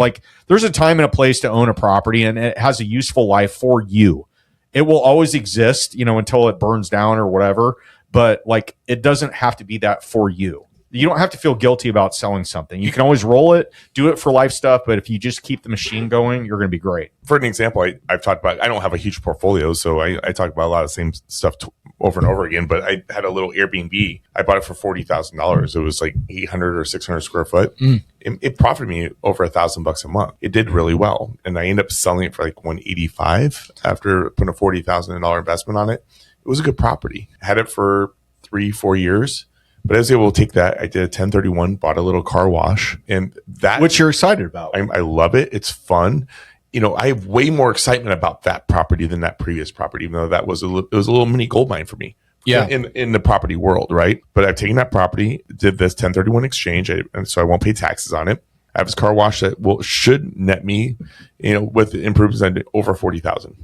There's a time and a place to own a property, and it has a useful life for you. It will always exist, until it burns down or whatever. But it doesn't have to be that for you. You don't have to feel guilty about selling something. You can always roll it, do it for life stuff. But if you just keep the machine going, you're going to be great. For an example, I've talked about, I don't have a huge portfolio, so I talk about a lot of the same stuff over and over again. But I had a little Airbnb. I bought it for $40,000. It was like 800 or 600 square foot. It profited me over $1,000 a month. It did really well. And I ended up selling it for like $185 after putting a $40,000 investment on it. It was a good property. I had it for 3-4 years. But I was able to take that. I did a 1031, bought a little car wash, and that, which you're excited about. I love it. It's fun. I have way more excitement about that property than that previous property, even though it was a little mini gold mine for me. Yeah, in the property world, right? But I've taken that property, did this 1031 exchange, and so I won't pay taxes on it. I have this car wash that should net me, with the improvements, over $40,000.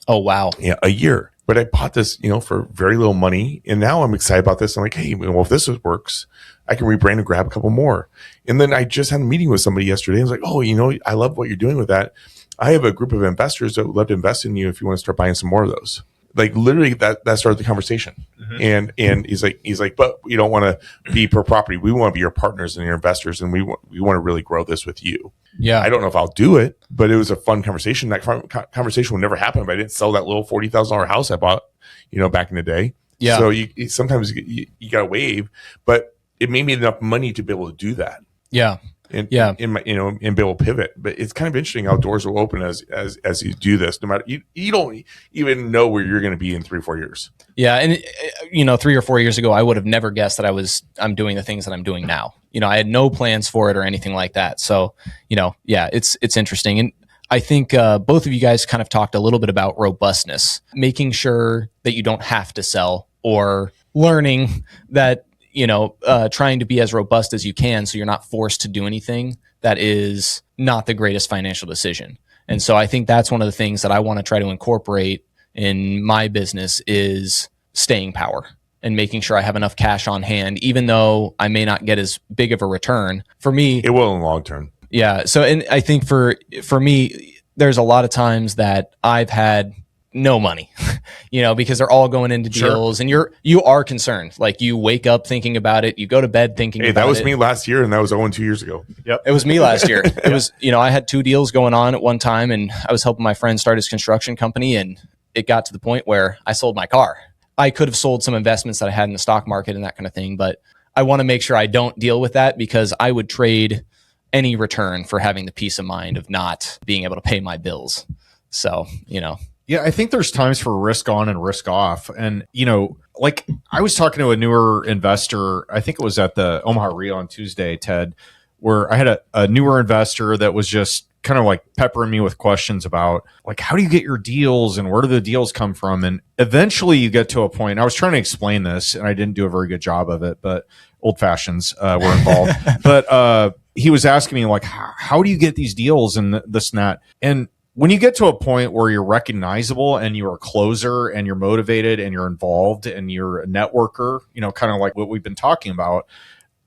Oh wow! Yeah, a year. But I bought this, for very little money. And now I'm excited about this. I'm like, hey, well, if this works, I can rebrand and grab a couple more. And then I just had a meeting with somebody yesterday. I was like, oh, I love what you're doing with that. I have a group of investors that would love to invest in you if you want to start buying some more of those. Like literally that started the conversation. And he's like, but we don't want to be per property. We want to be your partners and your investors, and we want to really grow this with you. Yeah. I don't know if I'll do it, but it was a fun conversation. That conversation would never happen if I didn't sell that little $40,000 house I bought, back in the day. Yeah. So sometimes you got to wave, but it made me enough money to be able to do that. Yeah. And be able to pivot. But it's kind of interesting how doors will open as you do this. No matter you don't even know where you're going to be in 3 or 4 years. Yeah, and 3 or 4 years ago, I would have never guessed that I'm doing the things that I'm doing now. I had no plans for it or anything like that. So, it's interesting. And I think both of you guys kind of talked a little bit about robustness, making sure that you don't have to sell, or learning that trying to be as robust as you can so you're not forced to do anything that is not the greatest financial decision. And so I think that's one of the things that I want to try to incorporate in my business is staying power and making sure I have enough cash on hand, even though I may not get as big of a return. For me, it will in the long term. Yeah. So, and I think for me, there's a lot of times that I've had no money, because they're all going into deals. Sure. And you are concerned. Like, you wake up thinking about it. You go to bed thinking about it. That was me last year, and that was Owen 2 years ago. Yep. It was me last year. It was, I had 2 deals going on at one time, and I was helping my friend start his construction company. And it got to the point where I sold my car. I could have sold some investments that I had in the stock market and that kind of thing, but I want to make sure I don't deal with that, because I would trade any return for having the peace of mind of not being able to pay my bills. So, Yeah, I think there's times for risk on and risk off. And, like I was talking to a newer investor, I think it was at the Omaha REIA on Tuesday, Ted, where I had a newer investor that was just kind of like peppering me with questions about, like, how do you get your deals and where do the deals come from? And eventually you get to a point, I was trying to explain this and I didn't do a very good job of it, but old fashions were involved. But he was asking me, like, how do you get these deals and this and that? And when you get to a point where you're recognizable and you're a closer and you're motivated and you're involved and you're a networker, kind of like what we've been talking about,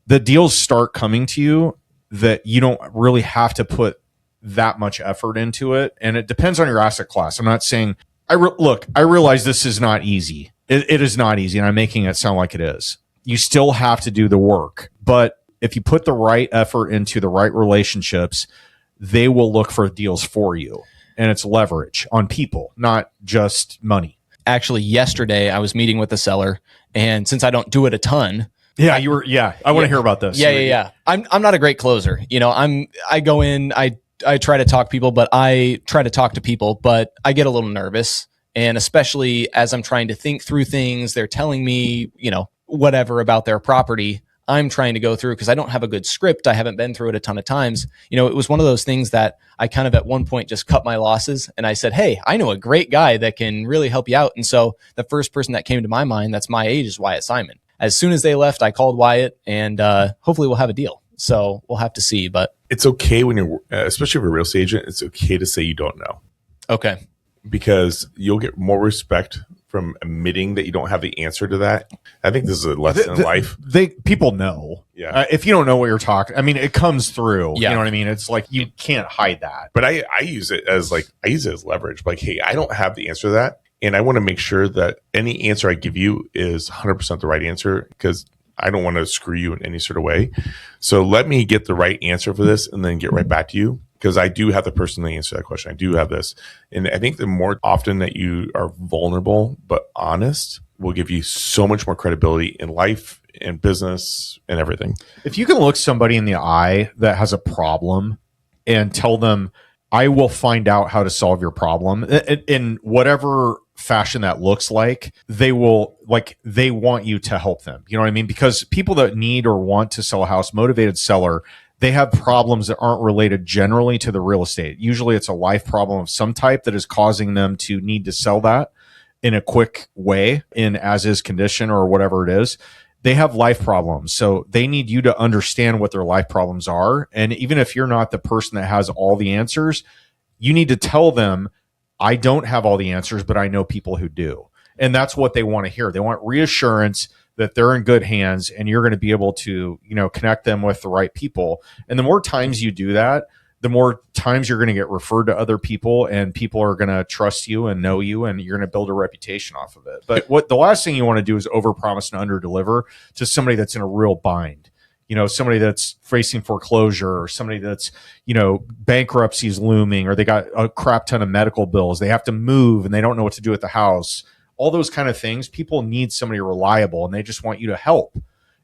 the deals start coming to you that you don't really have to put that much effort into it. And it depends on your asset class. I'm not saying, I realize this is not easy. It is not easy. And I'm making it sound like it is. You still have to do the work. But if you put the right effort into the right relationships, they will look for deals for you. And it's leverage on people, not just money. Actually, yesterday I was meeting with the seller, and since I don't do it a ton. Yeah, I want to hear about this. Yeah. I'm not a great closer. I go in, I try to talk people, but I get a little nervous. And especially as I'm trying to think through things, they're telling me, whatever about their property. I'm trying to go through because I don't have a good script. I haven't been through it a ton of times. It was one of those things that I kind of at one point just cut my losses and I said, hey, I know a great guy that can really help you out. And so the first person that came to my mind that's my age is Wyatt Simon. As soon as they left, I called Wyatt, and hopefully we'll have a deal. So we'll have to see. But it's okay when you're, especially if you're a real estate agent, it's okay to say you don't know. Okay. Because you'll get more respect from admitting that you don't have the answer to that. I think this is a lesson in life. People know. Yeah. If you don't know what you're talking, I mean, it comes through. Yeah. You know what I mean? It's like you can't hide that. But I use it as leverage. Like, hey, I don't have the answer to that. And I want to make sure that any answer I give you is 100% the right answer, because I don't want to screw you in any sort of way. So let me get the right answer for this and then get right back to you, because I do have the person to answer that question. I do have this. And I think the more often that you are vulnerable but honest will give you so much more credibility in life, in business, and everything. If you can look somebody in the eye that has a problem and tell them, I will find out how to solve your problem in whatever fashion that looks like, they want you to help them. You know what I mean? Because people that need or want to sell a house, motivated seller, they have problems that aren't related generally to the real estate. Usually it's a life problem of some type that is causing them to need to sell that in a quick way, in as is condition or whatever it is. They have life problems. So they need you to understand what their life problems are. And even if you're not the person that has all the answers, you need to tell them, I don't have all the answers, but I know people who do. And that's what they want to hear. They want reassurance that they're in good hands and you're going to be able to, connect them with the right people. And the more times you do that, the more times you're going to get referred to other people, and people are going to trust you and know you, and you're going to build a reputation off of it. But what the last thing you want to do is overpromise and underdeliver to somebody that's in a real bind. Somebody that's facing foreclosure, or somebody that's, bankruptcy is looming, or they got a crap ton of medical bills. They have to move and they don't know what to do with the house. All those kind of things. People need somebody reliable, and they just want you to help.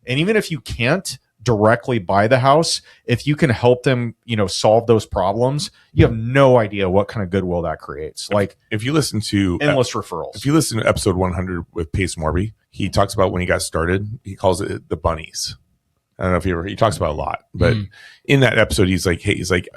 And even if you can't directly buy the house, if you can help them, solve those problems, you have no idea what kind of goodwill that creates. Like, if you listen to endless referrals. If you listen to episode 100 with Pace Morby, he talks about when he got started, he calls it the bunnies. I don't know if he talks about it a lot, but in that episode, he's like,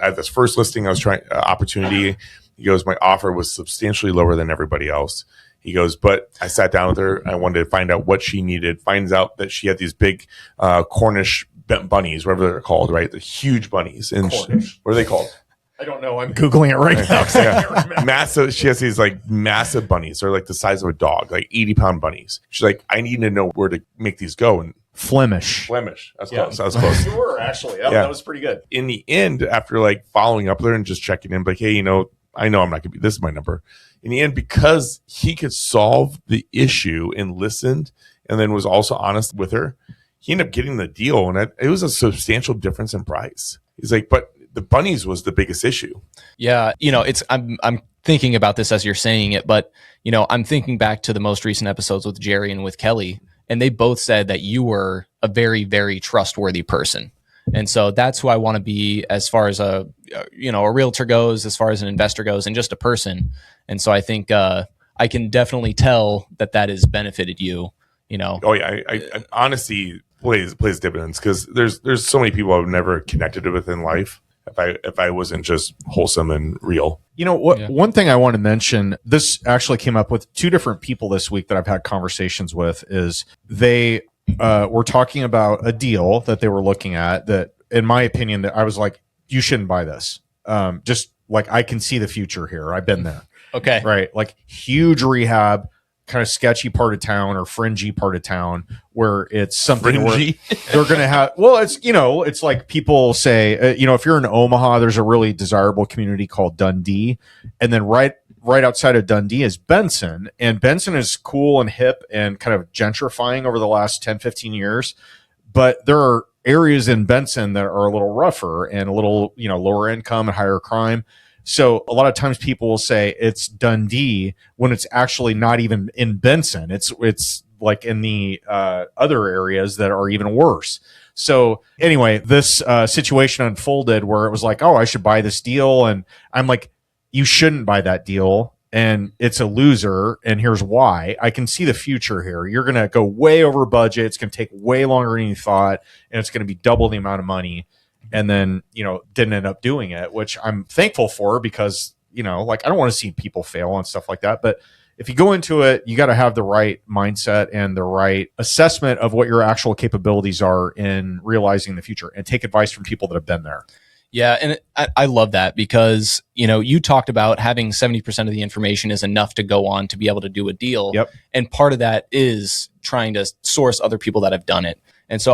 at this first listing, I was trying opportunity. He goes, my offer was substantially lower than everybody else. He goes, but I sat down with her. I wanted to find out what she needed. Finds out that she had these big Cornish bunnies, whatever they're called, right? The huge bunnies. And what are they called? I don't know. I'm Googling it right now. Yeah. Massive. She has these like massive bunnies. They're like the size of a dog, like 80-pound bunnies. She's like, I need to know where to make these go. And Flemish. That's close. That was close. You were actually. That was pretty good. In the end, after like following up there and just checking in, like, hey, I know I'm not going to be, this is my number. In the end, because he could solve the issue and listened and then was also honest with her, he ended up getting the deal. And it was a substantial difference in price. He's like, but the bunnies was the biggest issue. Yeah. I'm thinking about this as you're saying it, but, I'm thinking back to the most recent episodes with Jerry and with Kelly, and they both said that you were a very, very trustworthy person. And so that's who I want to be as far as a realtor goes, as far as an investor goes, and just a person. And so I think I can definitely tell that has benefited you, Oh yeah. I honesty plays dividends, because there's so many people I've never connected with in life if I wasn't just wholesome and real. One thing I want to mention, this actually came up with two different people this week that I've had conversations with, is they were talking about a deal that they were looking at that, in my opinion, that I was like, you shouldn't buy this. Just like, I can see the future here. I've been there. Okay. Right. Like, huge rehab, kind of sketchy part of town or fringy part of town where it's something where they're going to have, well, it's like people say, if you're in Omaha, there's a really desirable community called Dundee. And then right outside of Dundee is Benson. And Benson is cool and hip and kind of gentrifying over the last 10, 15 years. But there are areas in Benson that are a little rougher and a little, lower income and higher crime. So a lot of times people will say it's Dundee when it's actually not even in Benson. It's like in the other areas that are even worse. So anyway, this situation unfolded where it was like, oh, I should buy this deal. And I'm like, you shouldn't buy that deal. And it's a loser. And here's why. I can see the future here. You're going to go way over budget. It's going to take way longer than you thought. And it's going to be double the amount of money. And then, didn't end up doing it, which I'm thankful for, because, I don't want to see people fail and stuff like that. But if you go into it, you got to have the right mindset and the right assessment of what your actual capabilities are in realizing the future, and take advice from people that have been there. Yeah. And I love that, because, you talked about having 70% of the information is enough to go on to be able to do a deal. Yep. And part of that is trying to source other people that have done it. And so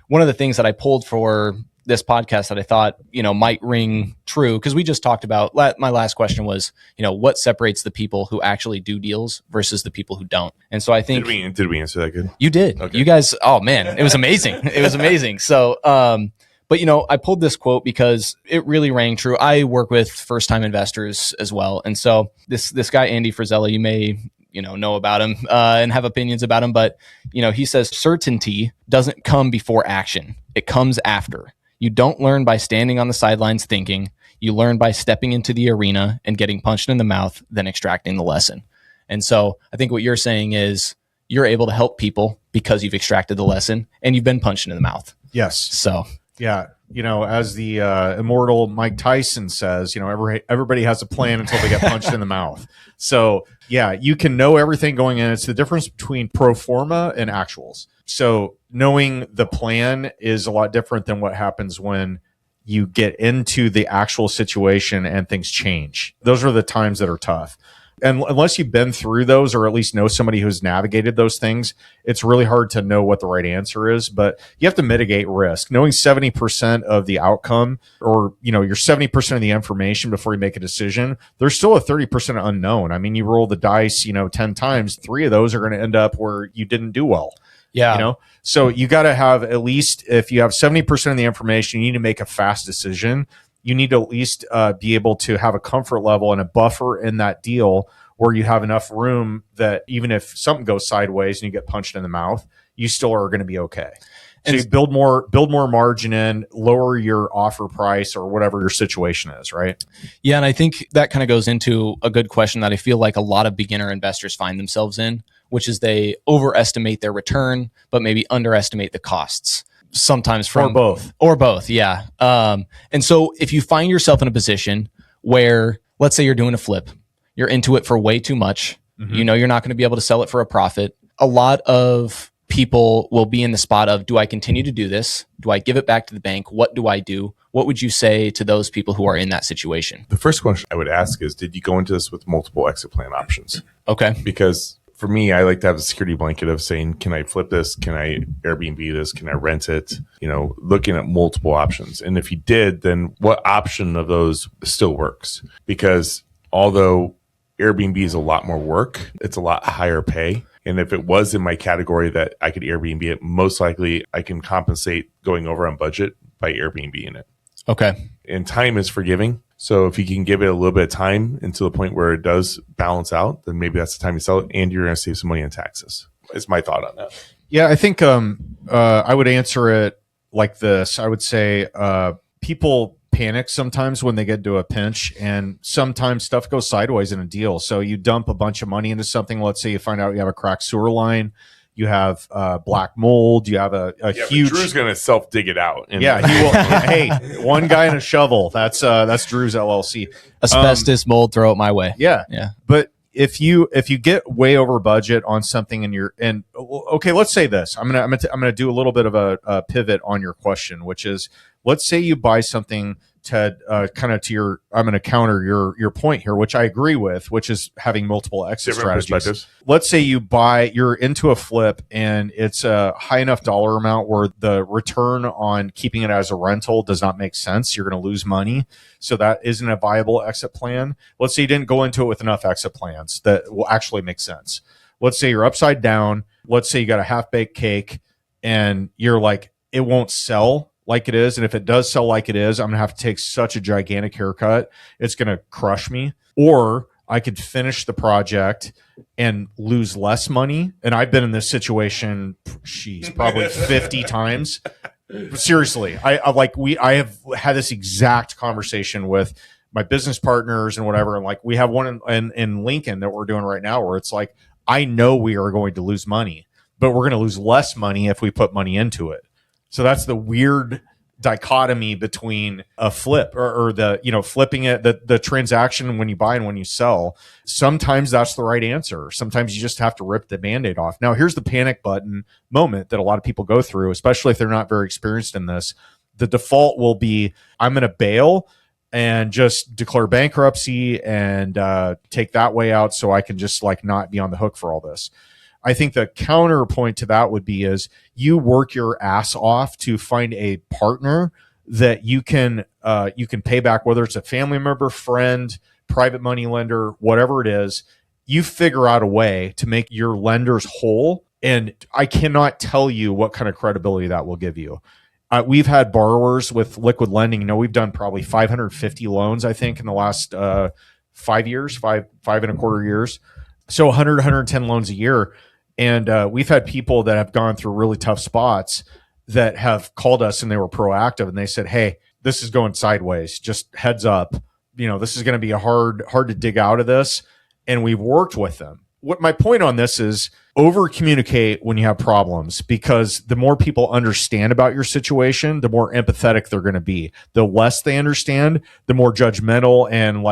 one of the things that I pulled for this podcast that I thought, might ring true, because we just talked about, my last question was, what separates the people who actually do deals versus the people who don't. And so I think, did we answer that good? You did. Okay. You guys, oh man, it was amazing. It was amazing. So, but I pulled this quote because it really rang true. I work with first-time investors as well. And so this guy, Andy Frisella, you may, know about him and have opinions about him, but, he says certainty doesn't come before action. It comes after. You don't learn by standing on the sidelines thinking. You learn by stepping into the arena and getting punched in the mouth, then extracting the lesson. And so I think what you're saying is you're able to help people because you've extracted the lesson and you've been punched in the mouth. Yes. So, yeah. As the immortal Mike Tyson says, everybody has a plan until they get punched in the mouth. So, yeah, you can know everything going in. It's the difference between pro forma and actuals. So knowing the plan is a lot different than what happens when you get into the actual situation and things change. Those are the times that are tough. And unless you've been through those or at least know somebody who's navigated those things, it's really hard to know what the right answer is. But you have to mitigate risk. Knowing 70% of the outcome, or you're 70% of the information before you make a decision, there's still a 30% unknown. I mean, you roll the dice, 10 times, 3 of those are going to end up where you didn't do well. Yeah. So you got to have, at least if you have 70% of the information, you need to make a fast decision. You need to at least be able to have a comfort level and a buffer in that deal where you have enough room that even if something goes sideways and you get punched in the mouth, you still are going to be okay. So you build more margin in, lower your offer price or whatever your situation is, right? Yeah, and I think that kind of goes into a good question that I feel like a lot of beginner investors find themselves in, which is they overestimate their return, but maybe underestimate the costs. Sometimes from or both. Yeah. And so if you find yourself in a position where, let's say you're doing a flip, you're into it for way too much, you're not going to be able to sell it for a profit. A lot of people will be in the spot of, do I continue to do this? Do I give it back to the bank? What do I do? What would you say to those people who are in that situation? The first question I would ask is, did you go into this with multiple exit plan options? Okay. Because for me, I like to have a security blanket of saying, can I flip this? Can I Airbnb this? Can I rent it? Looking at multiple options. And if you did, then what option of those still works? Because although Airbnb is a lot more work, it's a lot higher pay. And if it was in my category that I could Airbnb it, most likely I can compensate going over on budget by Airbnb-ing it. Okay. And time is forgiving. So if you can give it a little bit of time until the point where it does balance out, then maybe that's the time you sell it and you're going to save some money on taxes. It's my thought on that. Yeah, I think I would answer it like this. I would say people panic sometimes when they get to a pinch, and sometimes stuff goes sideways in a deal. So you dump a bunch of money into something. Let's say you find out you have a cracked sewer line. You have black mold. You have a huge. Drew's going to self dig it out. Yeah, he will. Hey, one guy and a shovel. That's Drew's LLC. Asbestos, mold, throw it my way. Yeah. But if you get way over budget on something okay, let's say this. I'm gonna do a little bit of a pivot on your question, which is, let's say you buy something, Ted, kind of to your, I'm going to counter your point here, which I agree with, which is having multiple exit strategies. Let's say you're into a flip and it's a high enough dollar amount where the return on keeping it as a rental does not make sense. You're going to lose money. So that isn't a viable exit plan. Let's say you didn't go into it with enough exit plans that will actually make sense. Let's say you're upside down. Let's say you got a half-baked cake and you're like, it won't sell like it is. And if it does sell like it is, I'm going to have to take such a gigantic haircut. It's going to crush me. Or I could finish the project and lose less money. And I've been in this situation, probably 50 times. Seriously. I have had this exact conversation with my business partners and whatever. And like, we have one in Lincoln that we're doing right now where it's like, I know we are going to lose money, but we're going to lose less money if we put money into it. So that's the weird dichotomy between a flip or the, flipping it, the transaction when you buy and when you sell. Sometimes that's the right answer. Sometimes you just have to rip the Band-Aid off. Now, here's the panic button moment that a lot of people go through, especially if they're not very experienced in this. The default will be, I'm going to bail and just declare bankruptcy and take that way out so I can just not be on the hook for all this. I think the counterpoint to that would be is you work your ass off to find a partner that you can pay back, whether it's a family member, friend, private money lender, whatever it is. You figure out a way to make your lenders whole. And I cannot tell you what kind of credibility that will give you. We've had borrowers with liquid lending. We've done probably 550 loans, I think, in the last 5 years, five and a quarter years. So 100, 110 loans a year. And we've had people that have gone through really tough spots that have called us and they were proactive and they said, hey, this is going sideways. Just heads up. This is going to be hard to dig out of this. And we've worked with them. What my point on this is, over communicate when you have problems, because the more people understand about your situation, the more empathetic they're going to be. The less they understand, the more judgmental and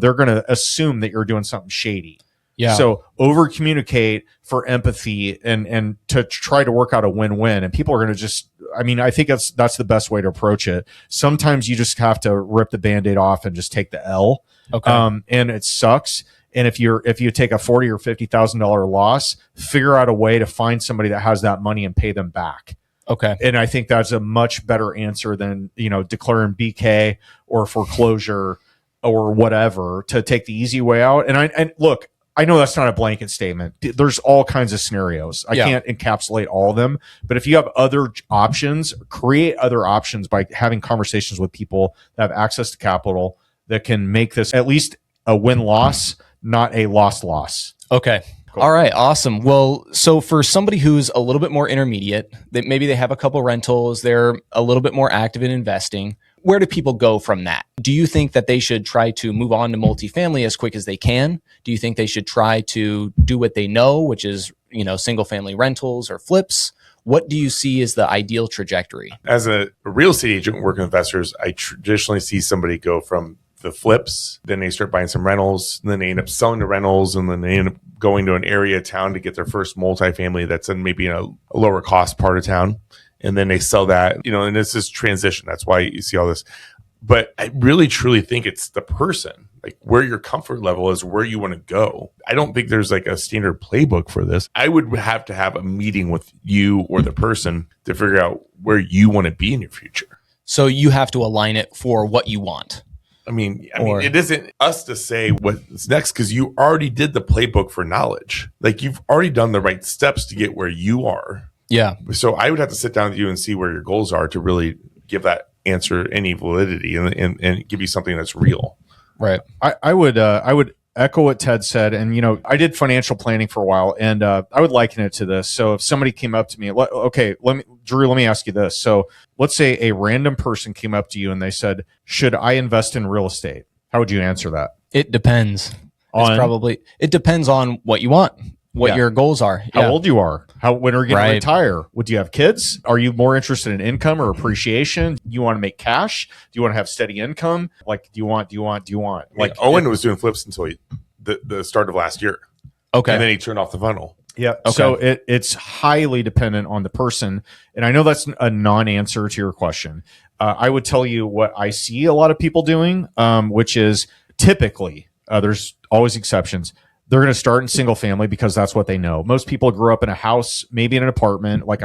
they're going to assume that you're doing something shady. Yeah. So over communicate for empathy and to try to work out a win-win. And people are going to I think that's the best way to approach it. Sometimes you just have to rip the Band-Aid off and just take the L. Okay. And it sucks. And if you take a $40,000 or $50,000 loss, figure out a way to find somebody that has that money and pay them back. Okay. And I think that's a much better answer than, declaring BK or foreclosure or whatever to take the easy way out. And look, I know that's not a blanket statement. There's all kinds of scenarios. I can't encapsulate all of them, but if you have other options, create other options by having conversations with people that have access to capital that can make this at least a win-loss, not a loss-loss. Okay. Cool. All right. Awesome. Well, so for somebody who's a little bit more intermediate, that maybe they have a couple rentals, they're a little bit more active in investing, where do people go from that? Do you think that they should try to move on to multifamily as quick as they can? Do you think they should try to do what they know, which is, single family rentals or flips? What do you see as the ideal trajectory? As a real estate agent working with investors, I traditionally see somebody go from the flips, then they start buying some rentals, and then they end up selling the rentals, and then they end up going to an area of town to get their first multifamily that's in maybe in a lower cost part of town. And then they sell that, and it's this transition. That's why you see all this. But I really, truly think it's the person, like where your comfort level is, where you want to go. I don't think there's like a standard playbook for this. I would have to have a meeting with you or the person to figure out where you want to be in your future. So you have to align it for what you want. I mean, it isn't us to say what's next because you already did the playbook for knowledge. Like you've already done the right steps to get where you are. Yeah. So I would have to sit down with you and see where your goals are to really give that answer any validity and give you something that's real. Right. I would echo what Ted said. And, I did financial planning for a while, and I would liken it to this. So if somebody came up to me, Drew, let me ask you this. So let's say a random person came up to you and they said, should I invest in real estate? How would you answer that? It depends. It depends on what you want, what your goals are. How old you are. When are you going to retire? Would you have kids? Are you more interested in income or appreciation? Do you want to make cash? Do you want to have steady income? Like, do you want? Like Owen was doing flips until the start of last year. Okay. And then he turned off the funnel. Yeah. Okay. So it's highly dependent on the person. And I know that's a non-answer to your question. I would tell you what I see a lot of people doing, which is typically, there's always exceptions. They're going to start in single family because that's what they know. Most people grew up in a house, maybe in an apartment. Like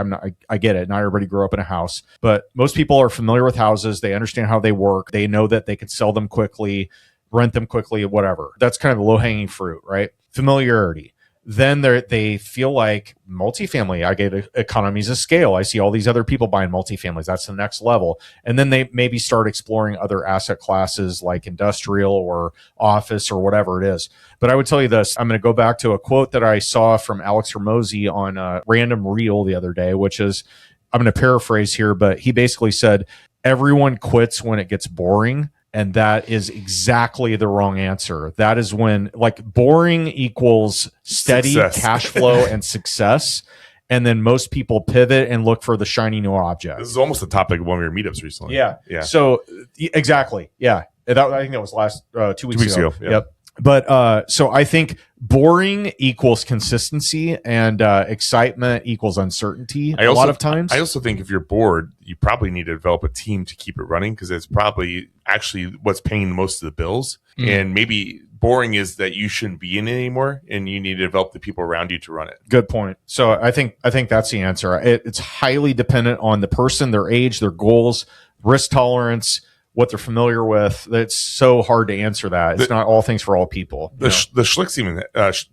I get it. Not everybody grew up in a house, but most people are familiar with houses. They understand how they work. They know that they can sell them quickly, rent them quickly, whatever. That's kind of low hanging fruit, right? Familiarity. Then they feel like multifamily. I get economies of scale. I see all these other people buying multifamilies. That's the next level. And then they maybe start exploring other asset classes like industrial or office or whatever it is. But I would tell you this. I'm going to go back to a quote that I saw from Alex Hormozy on a random reel the other day, which is, I'm going to paraphrase here, but he basically said, everyone quits when it gets boring. And that is exactly the wrong answer. That is when, like, boring equals steady cash flow and success. And then most people pivot and look for the shiny new object. This is almost the topic of one of your meetups recently. Yeah. So exactly. Yeah. I think that was last 2 weeks ago. Yeah. Yep. But so I think boring equals consistency and excitement equals uncertainty a lot of times. I also think if you're bored, you probably need to develop a team to keep it running because it's probably actually what's paying most of the bills. And maybe boring is that you shouldn't be in it anymore and you need to develop the people around you to run it. Good point. So I think that's the answer. It's highly dependent on the person, their age, their goals, risk tolerance, what they're familiar with. It's so hard to answer that. It's not all things for all people. The Schlicks even,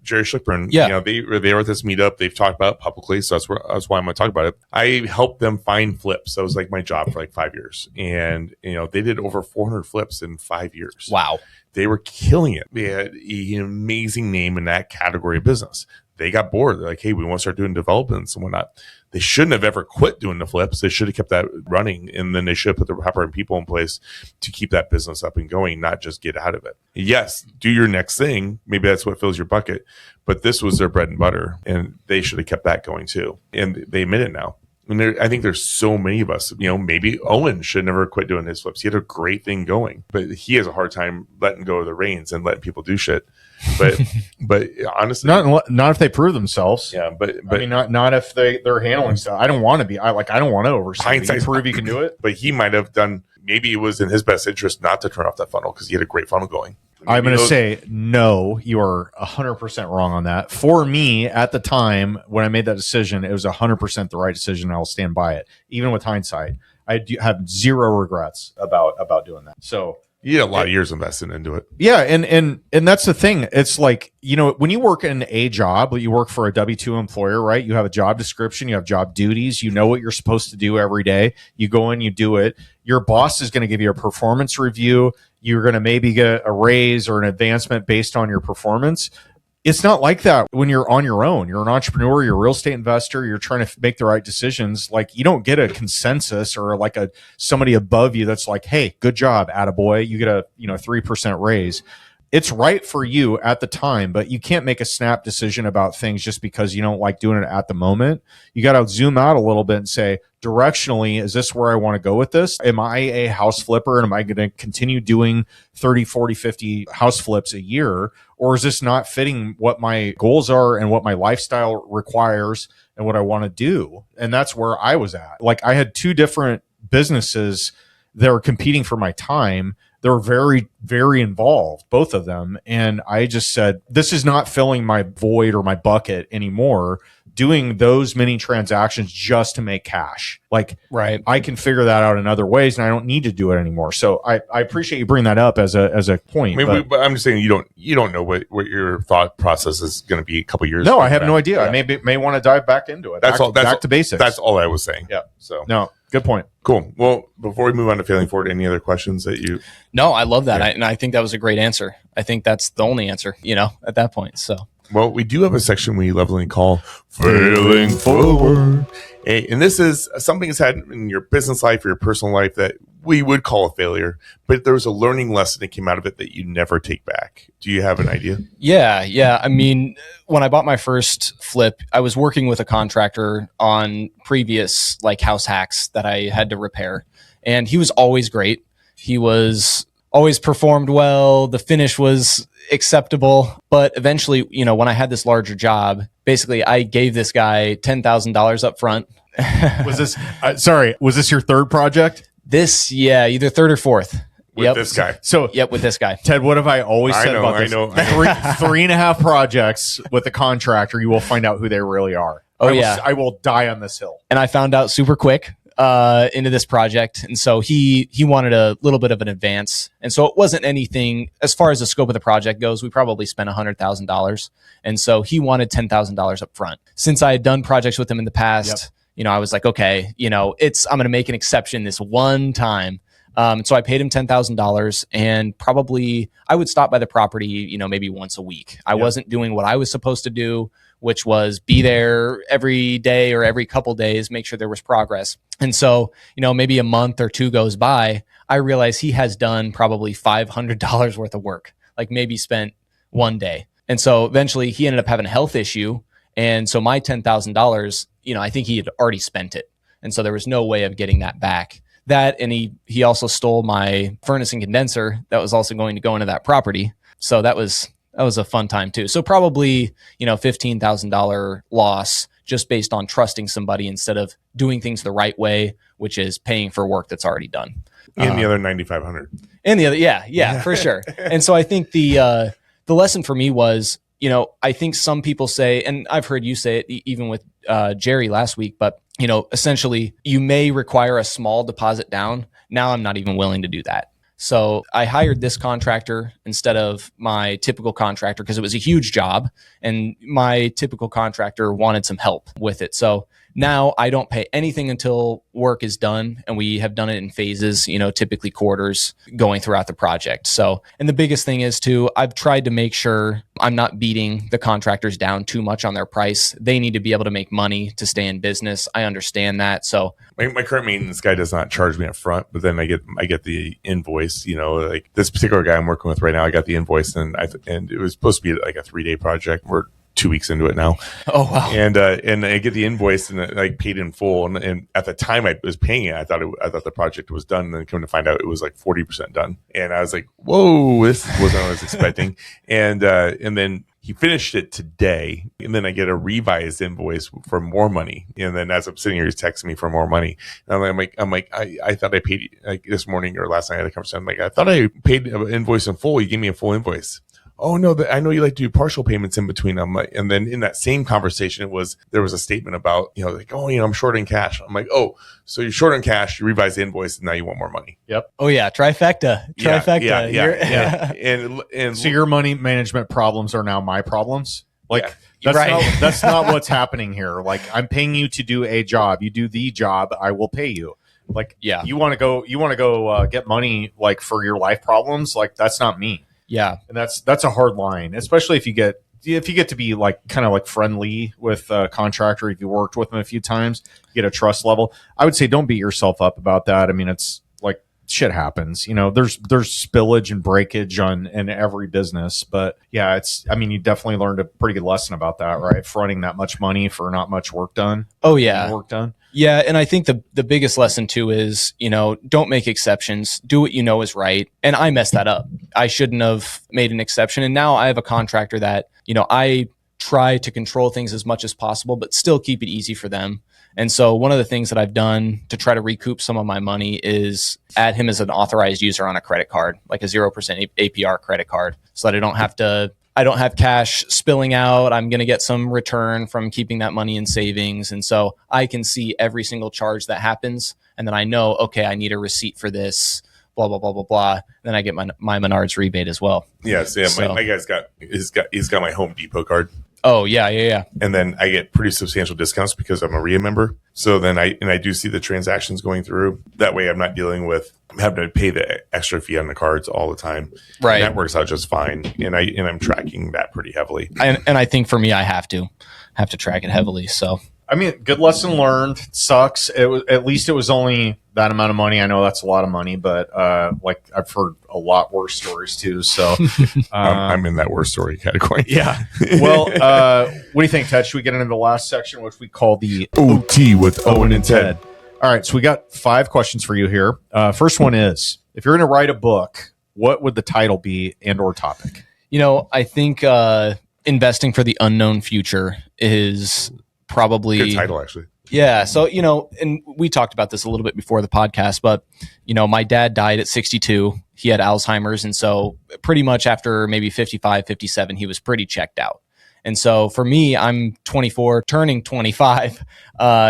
Jerry Schlickburn, they were at this meetup. They've talked about it publicly, so that's why I'm going to talk about it. I helped them find flips. That was like my job for like 5 years. And, they did over 400 flips in 5 years. Wow. They were killing it. They had an amazing name in that category of business. They got bored. They're like, hey, we want to start doing developments and whatnot. They shouldn't have ever quit doing the flips. They should have kept that running, and then they should have put the proper people in place to keep that business up and going, not just get out of it. Yes, do your next thing. Maybe that's what fills your bucket. But this was their bread and butter, and they should have kept that going too. And they admit it now. And I think there's so many of us, maybe Owen should never quit doing his flips. He had a great thing going, but he has a hard time letting go of the reins and letting people do shit. But honestly, not if they prove themselves. Yeah, but I mean, not if they're handling stuff. I don't want to be. I don't want to oversee. Hindsight, prove you can do it. But he might have done. Maybe it was in his best interest not to turn off that funnel because he had a great funnel going. I'm going to say no. You are 100% wrong on that. For me, at the time when I made that decision, it was 100% the right decision. And I'll stand by it, even with hindsight. I have zero regrets about doing that. So you had a lot of years invested into it. yeah, and that's the thing. It's like, you know, when you work in a job, you work for a W-2 employer, right? You have a job description, you have job duties, you know what you're supposed to do every day. You go in, you do it. Your boss is going to give you a performance review. You're going to maybe get a raise or an advancement based on your performance. It's not like that when you're on your own. You're an entrepreneur, you're a real estate investor, you're trying to make the right decisions. Like, you don't get a consensus or like somebody above you that's like, hey, good job, attaboy. You get a 3% raise. It's right for you at the time, but you can't make a snap decision about things just because you don't like doing it at the moment. You got to zoom out a little bit and say, directionally, is this where I want to go with this? Am I a house flipper and am I going to continue doing 30, 40, 50 house flips a year? Or is this not fitting what my goals are and what my lifestyle requires and what I want to do? And that's where I was at. Like, I had two different businesses that were competing for my time. They were very, very involved, both of them. And I just said, this is not filling my void or my bucket anymore, doing those many transactions just to make cash. Like, right. I can figure that out in other ways and I don't need to do it anymore. So I appreciate you bringing that up as a point. I mean, but I'm just saying you don't know what your thought process is going to be a couple years. No, I have no idea. Yeah. I may want to dive back into it. Back to basics. That's all I was saying. Yeah. So no, good point. Cool. Well, before we move on to failing forward, any other questions that you? No, I love that. Yeah. And I think that was a great answer. I think that's the only answer, at that point. So. Well, we do have a section we lovingly call Failing Forward. And this is something that's happened in your business life or your personal life that we would call a failure, but there was a learning lesson that came out of it that you never take back. Do you have an idea? Yeah. I mean, when I bought my first flip, I was working with a contractor on previous house hacks that I had to repair. And he was always great. He was always performed well. The finish was acceptable. But eventually, when I had this larger job, basically I gave this guy $10,000 up front. Was this your third project? Either third or fourth. With this guy. With this guy. Ted, what have I always said about this? I know. 3.5 projects with a contractor, you will find out who they really are. I will die on this hill. And I found out super quick into this project. And so he wanted a little bit of an advance. And so it wasn't anything, as far as the scope of the project goes, we probably spent $100,000. And so he wanted $10,000 up front. Since I had done projects with him in the past, I was like, okay, I'm going to make an exception this one time. So I paid him $10,000 and probably I would stop by the property, maybe once a week. I wasn't doing what I was supposed to do, which was be there every day or every couple days, make sure there was progress. And so, maybe a month or two goes by, I realize he has done probably $500 worth of work, maybe spent one day. And so eventually he ended up having a health issue. And so my $10,000, I think he had already spent it. And so there was no way of getting that back. That, and he also stole my furnace and condenser that was also going to go into that property. So that was a fun time too. So probably, $15,000 loss just based on trusting somebody instead of doing things the right way, which is paying for work that's already done. And the other 9,500. And the other, yeah, for sure. And so I think the lesson for me was, I think some people say, and I've heard you say it even with Jerry last week, but essentially you may require a small deposit down. Now I'm not even willing to do that. So I hired this contractor instead of my typical contractor because it was a huge job and my typical contractor wanted some help with it. So now I don't pay anything until work is done, and we have done it in phases, typically quarters going throughout the project. So, and the biggest thing is too, I've tried to make sure I'm not beating the contractors down too much on their price. They need to be able to make money to stay in business. I understand that. So my current maintenance guy does not charge me up front, but then I get the invoice, like this particular guy I'm working with right now, I got the invoice and it was supposed to be like a 3-day project. We're 2 weeks into it now. Oh, wow. And I get the invoice and I paid in full. And at the time I was paying it, I thought the project was done. And then come to find out it was like 40% done. And I was like, whoa, this wasn't what I was expecting. And then he finished it today, and then I get a revised invoice for more money. And then as I'm sitting here, he's texting me for more money. And I'm like, I thought I paid, like this morning or last night I had a conversation. I'm like, I thought I paid an invoice in full. You gave me a full invoice. Oh no, I know you like to do partial payments in between. I'm like, and then in that same conversation, there was a statement about, like, oh, I'm short in cash. I'm like, oh, so you're short on cash, you revise the invoice, and now you want more money. Yep. Oh yeah, trifecta. Yeah. And so your money management problems are now my problems. Like yeah. that's not what's happening here. Like, I'm paying you to do a job. You do the job, I will pay you. Like, yeah, you want to go get money like for your life problems. Like, that's not me. Yeah. And that's a hard line, especially if you get to be like kind of like friendly with a contractor, if you worked with them a few times, you get a trust level. I would say don't beat yourself up about that. I mean, it's like shit happens. There's spillage and breakage in every business. But yeah, you definitely learned a pretty good lesson about that, right? Fronting that much money for not much work done. Oh yeah. Work done. Yeah, and I think the biggest lesson too is, don't make exceptions. Do what you know is right. And I messed that up. I shouldn't have made an exception. And now I have a contractor that, I try to control things as much as possible, but still keep it easy for them. And so one of the things that I've done to try to recoup some of my money is add him as an authorized user on a credit card, like a 0% APR credit card, so that I don't have cash spilling out. I'm going to get some return from keeping that money in savings. And so I can see every single charge that happens. And then I know, okay, I need a receipt for this, blah, blah, blah, blah, blah. Then I get my Menards rebate as well. Yes. Yeah. So, my guy's he's got my Home Depot card. Oh, yeah. And then I get pretty substantial discounts because I'm a REIA member. So then I do see the transactions going through. That way I'm not dealing with having to pay the extra fee on the cards all the time. Right. And that works out just fine. And I'm tracking that pretty heavily. And I think for me, I have to track it heavily. So, I mean, good lesson learned. It sucks. At least it was only that amount of money. I know that's a lot of money, but like I've heard a lot worse stories too. So I'm in that worst story category. Yeah. Well, what do you think, Ted? Should we get into the last section, which we call the OT with Owen and Ted? All right. So we got 5 questions for you here. First one is, if you're going to write a book, what would the title be and/or topic? I think investing for the unknown future is probably good title, actually. Yeah. So, and we talked about this a little bit before the podcast, but, my dad died at 62. He had Alzheimer's. And so pretty much after maybe 55, 57, he was pretty checked out. And so for me, I'm 24, turning 25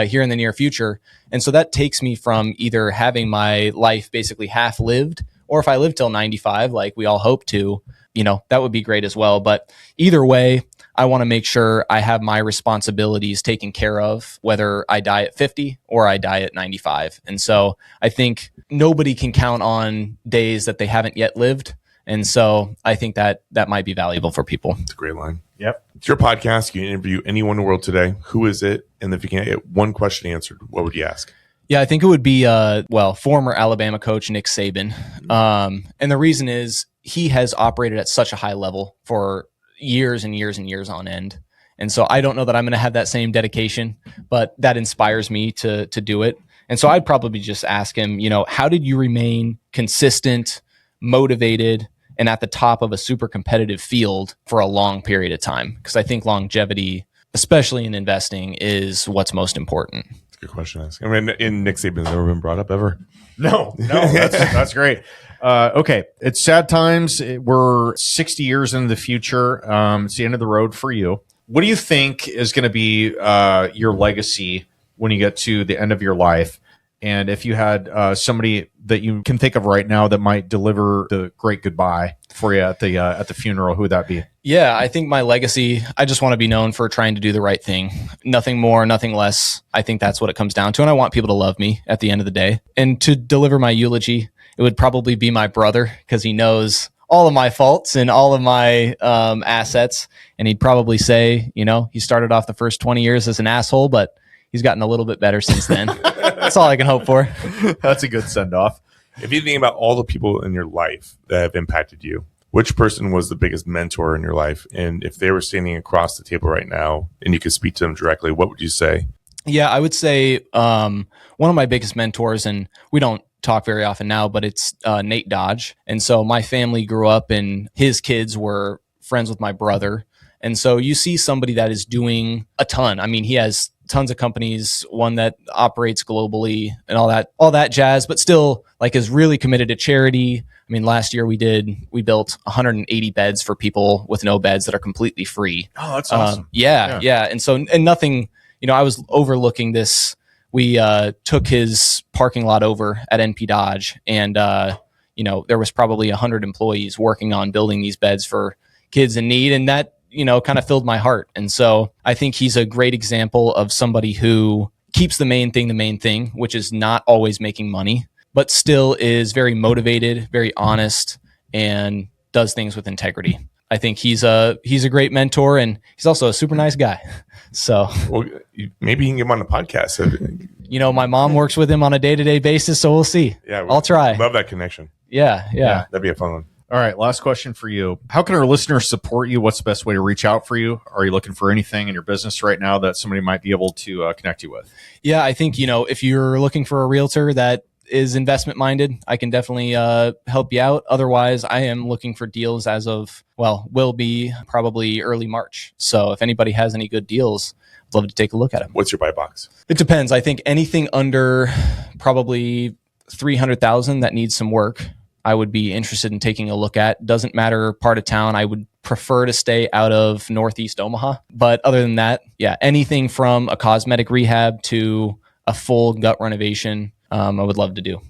here in the near future. And so that takes me from either having my life basically half lived, or if I live till 95, like we all hope to, that would be great as well. But either way, I want to make sure I have my responsibilities taken care of, whether I die at 50 or I die at 95. And so I think nobody can count on days that they haven't yet lived. And so I think that might be valuable for people. It's a great line. Yep. It's your podcast. You can interview anyone in the world today. Who is it? And if you can't get one question answered, what would you ask? Yeah, I think it would be, former Alabama coach Nick Saban. And the reason is he has operated at such a high level for years and years and years on end. And so I don't know that I'm going to have that same dedication, but that inspires me to do it. And so I'd probably just ask him, how did you remain consistent, motivated, and at the top of a super competitive field for a long period of time? Because I think longevity, especially in investing, is what's most important. That's a good question to ask. I mean, in Nick Saban's never been brought up ever. No, that's great. Okay, it's sad times. We're 60 years into the future. It's the end of the road for you. What do you think is going to be your legacy when you get to the end of your life? And if you had somebody that you can think of right now that might deliver the great goodbye for you at the funeral, who would that be? Yeah, I think my legacy, I just want to be known for trying to do the right thing. Nothing more, nothing less. I think that's what it comes down to. And I want people to love me at the end of the day. And to deliver my eulogy, it would probably be my brother, because he knows all of my faults and all of my assets. And he'd probably say, he started off the first 20 years as an asshole, but he's gotten a little bit better since then. That's all I can hope for. That's a good send off. If you think about all the people in your life that have impacted you, which person was the biggest mentor in your life? And if they were standing across the table right now and you could speak to them directly, what would you say? Yeah, I would say one of my biggest mentors, and we don't talk very often now, but it's Nate Dodge. And so my family grew up and his kids were friends with my brother. And so you see somebody that is doing a ton. I mean, he has tons of companies, one that operates globally and all that jazz, but still like is really committed to charity. I mean, last year we built 180 beds for people with no beds that are completely free. Oh, that's awesome. Yeah. And nothing, I was overlooking this. We took his parking lot over at NP Dodge, and there was probably 100 employees working on building these beds for kids in need, and that kind of filled my heart. And so I think he's a great example of somebody who keeps the main thing, which is not always making money, but still is very motivated, very honest, and does things with integrity. I think he's a great mentor, and he's also a super nice guy. So, well, maybe you can get him on the podcast. My mom works with him on a day-to-day basis, so we'll see. Yeah, I'll try. Love that connection. Yeah. That'd be a fun one. All right, last question for you. How can our listeners support you? What's the best way to reach out for you? Are you looking for anything in your business right now that somebody might be able to connect you with? Yeah, I think, if you're looking for a realtor that is investment minded, I can definitely help you out. Otherwise, I am looking for deals as of, will be probably early March. So if anybody has any good deals, I'd love to take a look at them. What's your buy box? It depends. I think anything under probably 300,000 that needs some work, I would be interested in taking a look at. Doesn't matter part of town. I would prefer to stay out of Northeast Omaha. But other than that, anything from a cosmetic rehab to a full gut renovation, I would love to do.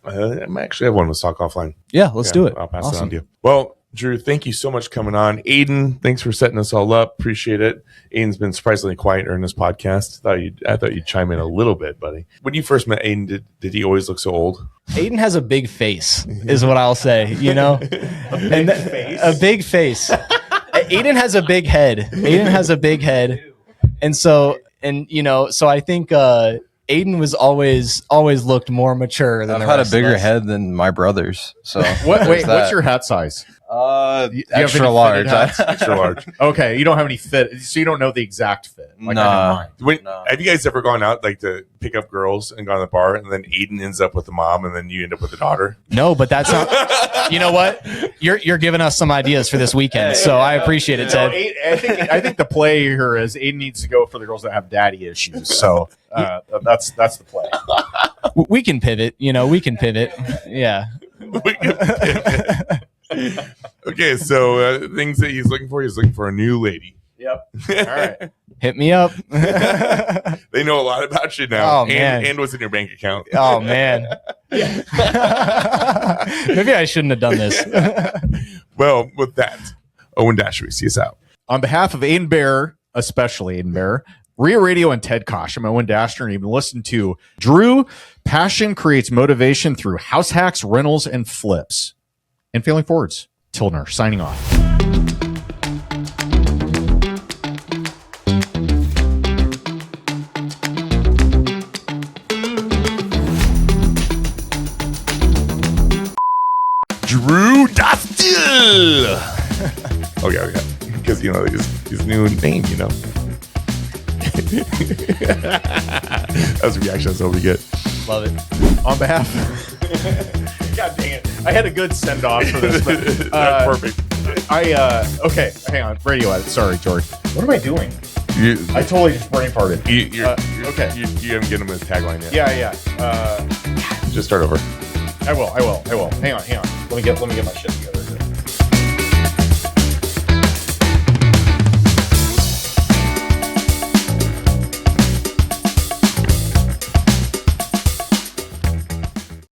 I might actually have one with stock offline. Yeah, let's do it. I'll pass it on to you. Well, Drew, thank you so much for coming on. Aiden, thanks for setting us all up. Appreciate it. Aiden's been surprisingly quiet during this podcast. I thought you'd chime in a little bit, buddy. When you first met Aiden, did he always look so old? Aiden has a big face, is what I'll say. Face? A big face. Aiden has a big head. And so I think Aiden was always looked more mature than I've had a bigger head than my brothers. So what's your hat size? Extra large. Extra large. Okay, you don't have any fit, so you don't know the exact fit. Nah. Have you guys ever gone out to pick up girls and gone to the bar, and then Aiden ends up with the mom, and then you end up with the daughter? No, but that's not. You know what? You're giving us some ideas for this weekend, so I appreciate it, Ted. I think the play here is Aiden needs to go for the girls that have daddy issues. So that's the play. We can pivot. We can pivot. Yeah. Okay, so things that he's looking for a new lady. Yep. All right. Hit me up. They know a lot about you now. Oh, man. And what's in your bank account. Oh, man. Maybe I shouldn't have done this. Well, with that, Owen Dashner, see us out. On behalf of Aiden Bear, especially Aiden Bear, REIA Radio, and Ted Kaasch, I'm Owen Dashner, and you've been listening to Drew. Passion creates motivation through house hacks, rentals, and flips. And failing forwards, Tilgner, signing off. Drew Tilgner. Okay. Because, his new name, That's a reaction. That's all we get. Love it. On behalf... God dang it. I had a good send-off for this. But, That's perfect. Okay, hang on. Radio edit. Sorry, George. What am I doing? I totally just brain farted. Okay. You haven't given him his tagline yet. Yeah. Just start over. I will. Hang on. Let me get my shit.